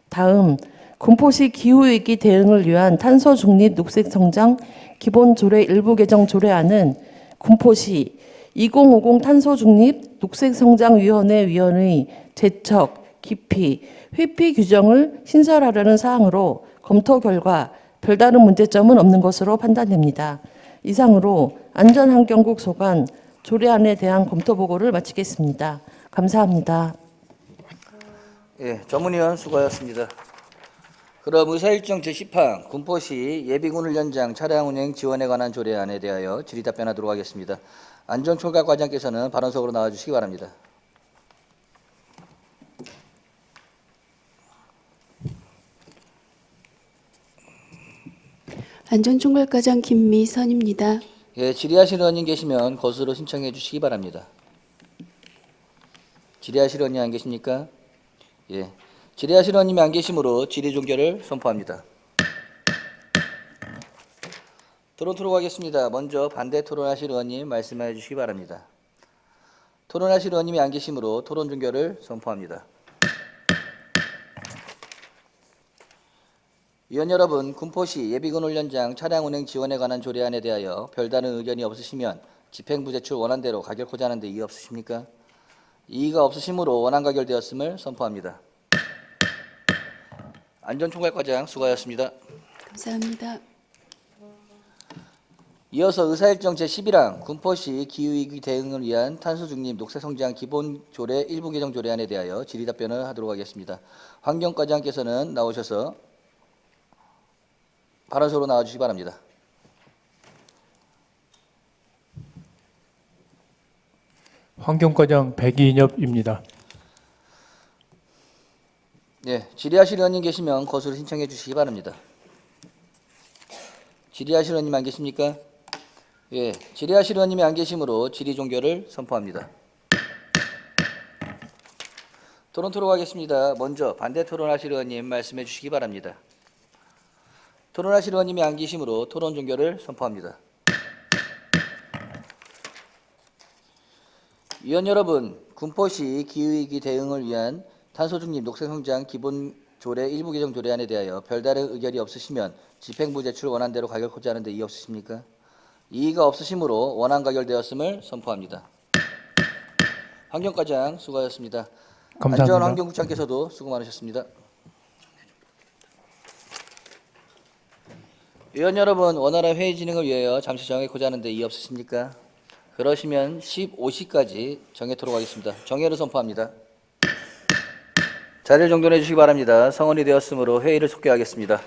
다음 군포시 기후위기 대응을 위한 탄소 중립 녹색 성장 기본조례 일부 개정 조례안은 군포시 2050 탄소 중립 녹색 성장 위원회 위원의 제척, 기피, 회피 규정을 신설하려는 사항으로 검토 결과 별다른 문제점은 없는 것으로 판단됩니다. 이상으로 안전환경국 소관 조례안에 대한 검토 보고를 마치겠습니다. 감사합니다. 예, 전문위원 수고하셨습니다. 그럼 의사일정 제10항 군포시 예비군 훈련장 차량 운행 지원에 관한 조례안에 대하여 질의 답변하도록 하겠습니다. 안전총괄과장께서는 발언석으로 나와주시기 바랍니다. 안전총괄과장 김미선입니다. 예, 질의하실 의원님 계시면 거수로 신청해 주시기 바랍니다. 질의하실 의원님 안 계십니까? 예, 질의하실 의원님이 안 계시므로 질의 종결을 선포합니다. 토론 하겠습니다. 먼저 반대 토론하실 의원님 말씀해 주시기 바랍니다. 토론하실 의원님이 안 계시므로 토론 종결을 선포합니다. 위원 여러분, 군포시 예비군 훈련장 차량 운행 지원에 관한 조례안에 대하여 별다른 의견이 없으시면 집행부 제출 원안대로 가결코자 하는데 이의 없으십니까? 이의가 없으시므로 원안 가결되었음을 선포합니다. 안전총괄과장 수고하셨습니다. 감사합니다. 이어서 의사일정 제11항 군포시 기후위기 대응을 위한 탄소중립 녹색성장 기본조례 일부 개정 조례안에 대하여 질의 답변을 하도록 하겠습니다. 환경과장께서는 나오셔서 발언서로 나와주시기 바랍니다. 환경과장 백이인엽입니다. 네, 질의하실 의원님 계시면 거수로 신청해 주시기 바랍니다. 질의하실 의원님 안 계십니까? 예, 질의하실 의원님이 안 계시므로 질의 종결을 선포합니다. 토론 하겠습니다. 먼저 반대 토론하실 의원님 말씀해 주시기 바랍니다. 토론하실 의원님이 안 계시므로 토론 종결을 선포합니다. 위원 여러분, 군포시 기후위기 대응을 위한 탄소중립 녹색성장 기본조례 일부 개정 조례안에 대하여 별다른 의견이 없으시면 집행부 제출 원안대로 가결코자 하는데 이의 없으십니까? 이의가 없으시므로 원안 가결되었음을 선포합니다. 환경과장 수고하셨습니다. 감사합니다. 안전환경국장께서도 수고 많으셨습니다. 위원 여러분, 원활한 회의 진행을 위하여 잠시 정회코자 하는데 이의 없으십니까? 그러시면 15시까지 정회토록 하겠습니다. 정회를 선포합니다. 자리를 정돈해 주시기 바랍니다. 성원이 되었으므로 회의를 속개하겠습니다.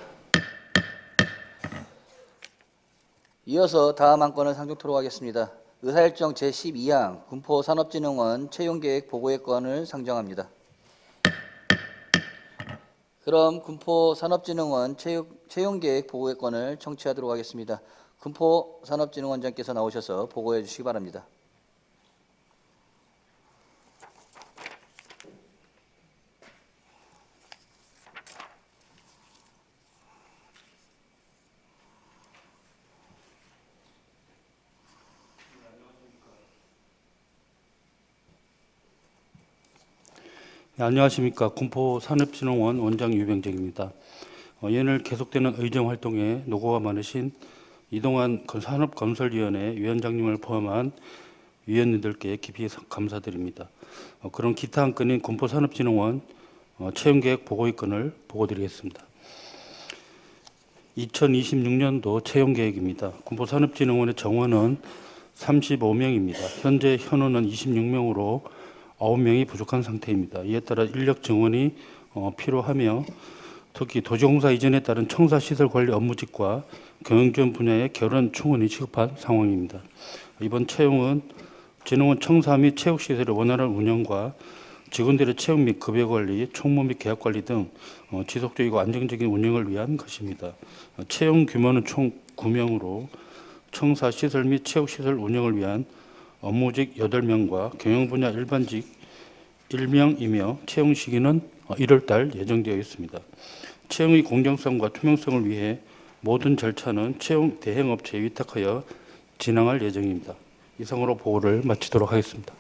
이어서 다음 안건을 상정토록 하겠습니다. 의사일정 제12항 군포산업진흥원 채용계획 보고의 건을 상정합니다. 그럼 군포산업진흥원 채용계획 보고의 건을 청취하도록 하겠습니다. 군포산업진흥원장께서 나오셔서 보고해 주시기 바랍니다. 네, 안녕하십니까. 군포산업진흥원 원장 유병재입니다. 연일 계속되는 의정활동에 노고가 많으신 이동환 산업건설위원회 위원장님을 포함한 위원님들께 깊이 감사드립니다. 그럼 기타 한 건인 군포산업진흥원 채용계획 보고의 건을 보고드리겠습니다. 2026년도 채용계획입니다. 군포산업진흥원의 정원은 35명입니다. 현재 현원은 26명으로 9명이 부족한 상태입니다. 이에 따라 인력 정원이 필요하며 특히 도시공사 이전에 따른 청사시설 관리 업무직과 경영지원 분야의 결혼 충원이 취급한 상황입니다. 이번 채용은 진흥원 청사 및 체육시설의 원활한 운영과 직원들의 채용 및 급여관리, 총무 및 계약관리 등 지속적이고 안정적인 운영을 위한 것입니다. 채용 규모는 총 9명으로 청사시설 및 체육시설 운영을 위한 업무직 8명과 경영분야 일반직 1명이며 채용 시기는 1월 달 예정되어 있습니다. 채용의 공정성과 투명성을 위해 모든 절차는 채용 대행업체에 위탁하여 진행할 예정입니다. 이상으로 보고를 마치도록 하겠습니다.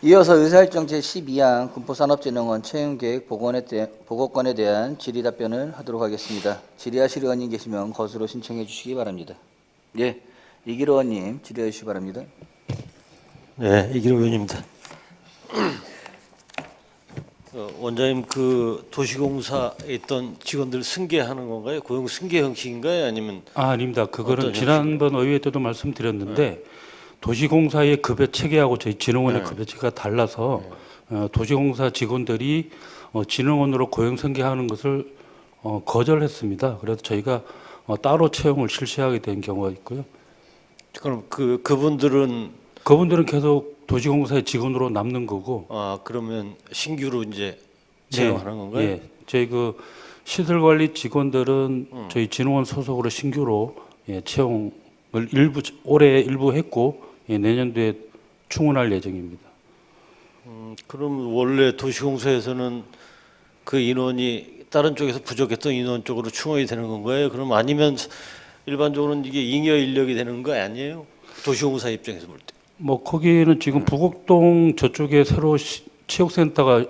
이어서 의사일정 제12항 군포산업진흥원 채용계획 보고건에 대한 질의 답변을 하도록 하겠습니다. 질의하실 의원님 계시면 거수로 신청해 주시기 바랍니다. 예, 이길 의원님 질의해 주시기 바랍니다. 네, 이길 의원입니다. 원장님, 그 도시공사에 있던 직원들 승계하는 건가요? 고용 승계 형식인가요? 아니면 아닙니다. 그거는 지난번 의회 때도 말씀드렸는데 도시공사의 급여 체계하고 저희 진흥원의 급여 체계가 달라서 도시공사 직원들이 진흥원으로 고용 승계하는 것을 거절했습니다. 그래서 저희가 따로 채용을 실시하게 된 경우가 있고요. 그럼 그분들은 계속 도시공사의 직원으로 남는 거고. 그러면 신규로 이제 채용하는 건가요? 예, 저희 그 시설관리 직원들은 저희 진흥원 소속으로 신규로 채용을 올해 일부 했고 내년도에 충원할 예정입니다. 그럼 원래 도시공사에서는 그 인원이 다른 쪽에서 부족했던 인원 쪽으로 충원이 되는 건가요? 그럼 아니면 일반적으로는 이게 잉여 인력이 되는 거 아니에요? 도시공사 입장에서 볼 때. 뭐 거기는 지금 부곡동 저쪽에 새로 체육센터가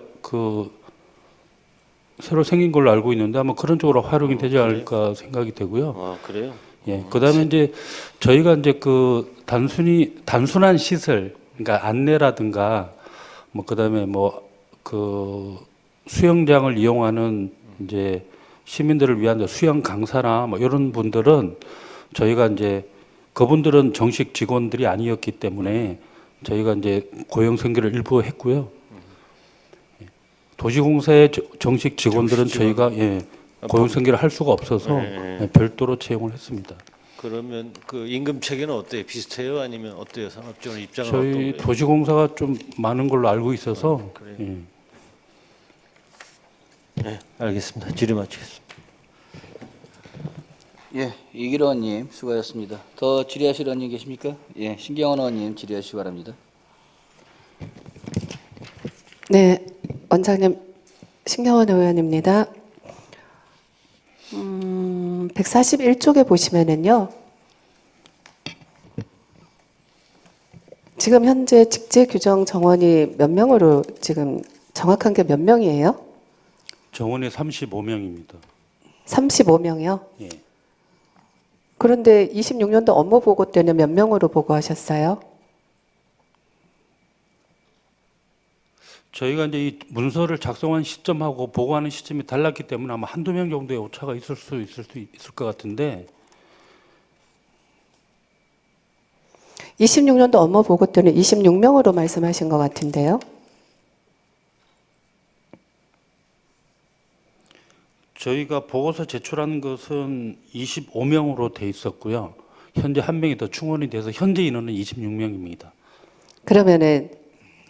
새로 생긴 걸로 알고 있는데 아마 그런 쪽으로 활용이 되지 않을까 생각이 되고요. 그래요? 예. 그다음에 이제 저희가 이제 그 단순한 시설, 그러니까 안내라든가 뭐 그다음에 뭐 그 수영장을 이용하는 이제 시민들을 위한 수영 강사나 뭐 이런 분들은 저희가 이제 그분들은 정식 직원들이 아니었기 때문에 저희가 이제 고용 승계를 일부 했고요. 도시공사의 정식 직원들은 저희가 고용 승계를 할 수가 없어서 별도로 채용을 했습니다. 그러면 그 임금 체계는 어때요? 비슷해요? 아니면 어때요? 산업지원 입장은 저희 어떤가요? 도시공사가 좀 많은 걸로 알고 있어서 그래요? 네, 알겠습니다. 질의 마치겠습니다. 예, 이길 의원님 수고하셨습니다. 더 질의하실 의원님 계십니까? 예, 신경원 의원님 질의하시기 바랍니다. 네, 원장님 신경원 의원입니다. 141쪽에 보시면은요. 지금 현재 직제 규정 정원이 몇 명으로 지금 정확한 게 몇 명이에요? 정원이 35명입니다. 35명이요? 예. 그런데 26년도 업무 보고 때는 몇 명으로 보고하셨어요? 저희가 이제 이 문서를 작성한 시점하고 보고하는 시점이 달랐기 때문에 아마 한두 명 정도의 오차가 있을 것 같은데 26년도 업무 보고 때는 26명으로 말씀하신 것 같은데요. 저희가 보고서 제출한 것은 25명으로 돼 있었고요. 현재 한 명이 더 충원이 돼서 현재 인원은 26명입니다. 그러면은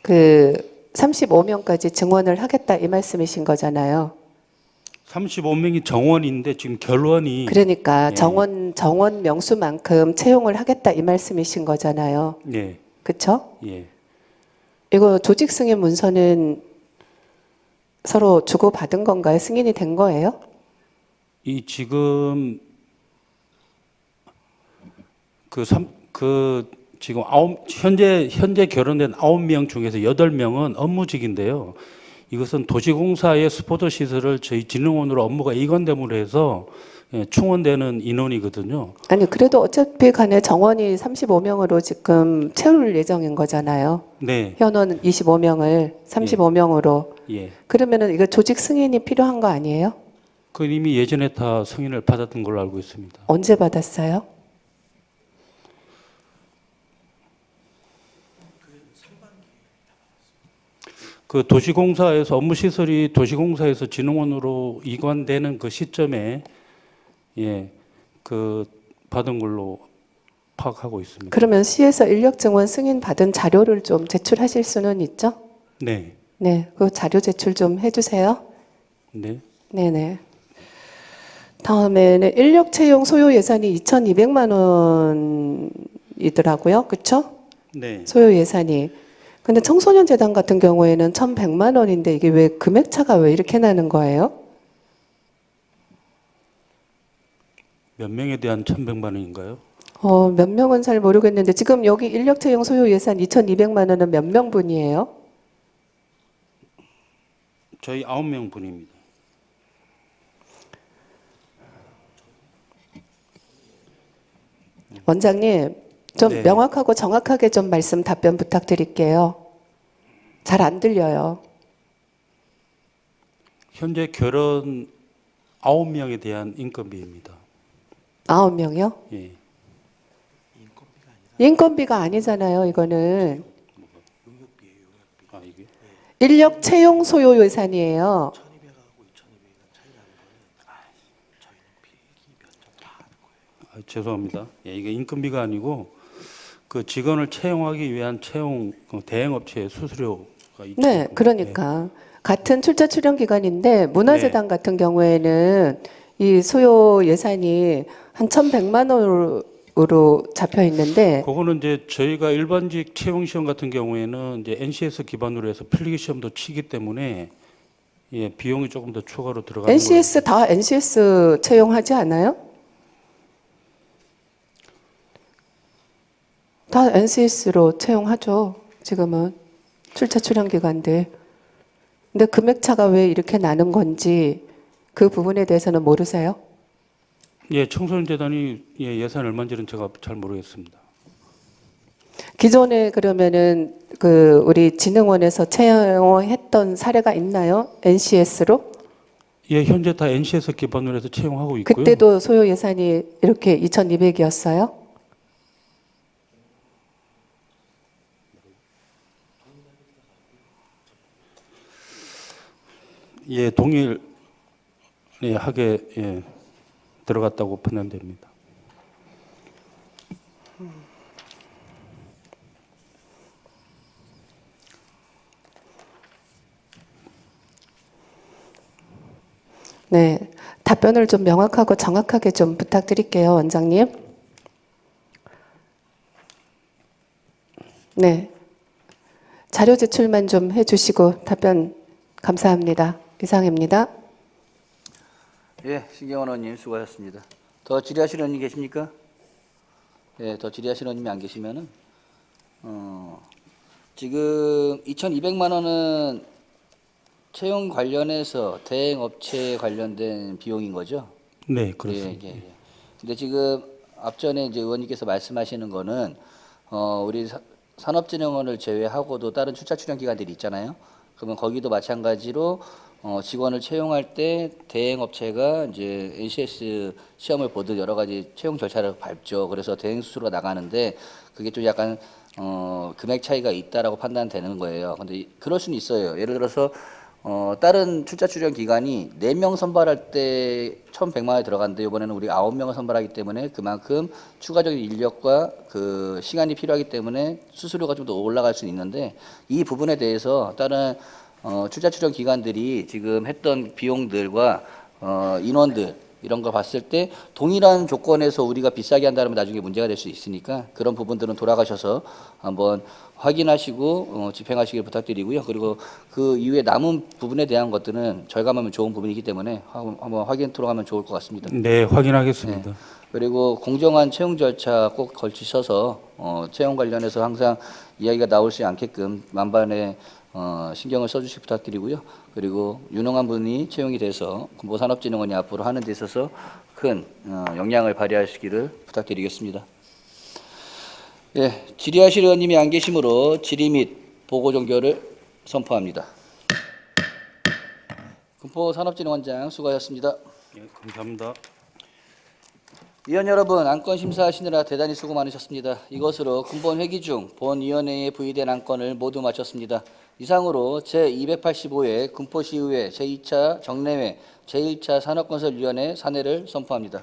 그 35명까지 증원을 하겠다 이 말씀이신 거잖아요. 35명이 정원인데 지금 결원이 그러니까 정원 명수만큼 채용을 하겠다 이 말씀이신 거잖아요. 예. 그렇죠? 예. 이거 조직 승인 문서는 서로 주고 받은 건가요? 승인이 된 거예요? 이 지금 지금 현재 결혼된 9명 중에서 8명은 업무직인데요. 이것은 도시공사의 스포츠 시설을 저희 진흥원으로 업무가 이관됨으로 해서 충원되는 인원이거든요. 아니 그래도 어차피 간에 정원이 35명으로 지금 채울 예정인 거잖아요. 네. 현원 25명을 35명으로. 예. 그러면은 이거 조직 승인이 필요한 거 아니에요? 그 이미 예전에 다 승인을 받았던 걸로 알고 있습니다. 언제 받았어요? 그 도시공사에서 업무 시설이 도시공사에서 진흥원으로 이관되는 그 시점에 그 받은 걸로 파악하고 있습니다. 그러면 시에서 인력 증원 승인 받은 자료를 좀 제출하실 수는 있죠? 네, 네, 그 자료 제출 좀 해주세요. 네, 네네. 다음에는 인력 채용 소요 예산이 2,200만 원이더라고요. 그렇죠? 네. 소요 예산이. 근데 청소년 재단 같은 경우에는 1,100만 원인데 이게 왜 금액 차가 왜 이렇게 나는 거예요? 몇 명에 대한 1,100만 원인가요? 몇 명은 잘 모르겠는데 지금 여기 인력 채용 소요 예산 2,200만 원은 몇 명분이에요? 저희 9명 분입니다. 원장님, 좀 네. 명확하고 정확하게 좀 말씀 답변 부탁드릴게요. 잘 안 들려요. 현재 결혼 9명에 대한 인건비입니다. 9명이요? 예. 인건비가 아니잖아요, 이거는. 아, 이게? 인력 채용 소요 예산이에요. 죄송합니다. 이게 인건비가 아니고 그 직원을 채용하기 위한 채용 대행업체의 수수료가 있죠. 네, 그러니까 같은 출자 출연 기간인데 문화재단 같은 경우에는 이 소요 예산이 한 1,100만 원으로 잡혀 있는데 그거는 이제 저희가 일반직 채용 시험 같은 경우에는 이제 NCS 기반으로 해서 필기 시험도 치기 때문에 비용이 조금 더 추가로 들어가는 NCS 다 NCS 채용하지 않아요? 다 NCS로 채용하죠. 지금은 출차 출연 기간들. 근데 금액 차가 왜 이렇게 나는 건지 그 부분에 대해서는 모르세요? 청소년 재단이 예산 얼마인지는 제가 잘 모르겠습니다. 기존에 그러면은 그 우리 진흥원에서 채용했던 사례가 있나요? NCS로? 현재 다 NCS 기반으로 해서 채용하고 있고요. 그때도 소요 예산이 이렇게 2,200이었어요? 동일하게 들어갔다고 판단됩니다. 네, 답변을 좀 명확하고 정확하게 좀 부탁드릴게요, 원장님. 네, 자료 제출만 좀 해주시고 답변 감사합니다. 이상입니다. 신경원 의원님 수고하셨습니다. 더 질의하실 의원님 계십니까? 더 질의하실 의원님이 안 계시면은 지금 2,200만 원은 채용 관련해서 대행업체 관련된 비용인 거죠? 네, 그렇습니다. 근데 지금 앞전에 이제 의원님께서 말씀하시는 거는 우리 산업진흥원을 제외하고도 다른 출자 출연 기관들이 있잖아요. 그러면 거기도 마찬가지로 직원을 채용할 때 대행업체가 이제 NCS 시험을 보듯 여러 가지 채용 절차를 밟죠. 그래서 대행 수수료가 나가는데 그게 좀 약간 금액 차이가 있다라고 판단되는 거예요. 근데 그럴 수는 있어요. 예를 들어서 다른 출자 출연 기관이 4명 선발할 때 1,100만 원이 들어갔는데 이번에는 우리 9명을 선발하기 때문에 그만큼 추가적인 인력과 그 시간이 필요하기 때문에 수수료가 좀 더 올라갈 수는 있는데 이 부분에 대해서 다른 출자 출연 기관들이 지금 했던 비용들과 인원들 이런 거 봤을 때 동일한 조건에서 우리가 비싸게 한다면 나중에 문제가 될 수 있으니까 그런 부분들은 돌아가셔서 한번 확인하시고 집행하시길 부탁드리고요. 그리고 그 이후에 남은 부분에 대한 것들은 절감하면 좋은 부분이기 때문에 한번 확인토록 하면 좋을 것 같습니다. 네, 확인하겠습니다. 그리고 공정한 채용 절차 꼭 걸치셔서 채용 관련해서 항상 이야기가 나올 수 않게끔 만반의 신경을 써주시기 부탁드리고요. 그리고 유능한 분이 채용이 돼서 군포산업진흥원이 앞으로 하는 데 있어서 큰 영향을 발휘하시기를 부탁드리겠습니다. 질의하실 의원님이 안 계시므로 질의 및 보고 종결을 선포합니다. 군포산업진흥원장 수고하셨습니다. 감사합니다. 위원 여러분, 안건 심사하시느라 대단히 수고 많으셨습니다. 이것으로 근본 회기 중 본위원회에 부의된 안건을 모두 마쳤습니다. 이상으로 제285회 군포시의회 제2차 정례회 제1차 산업건설위원회 사내를 선포합니다.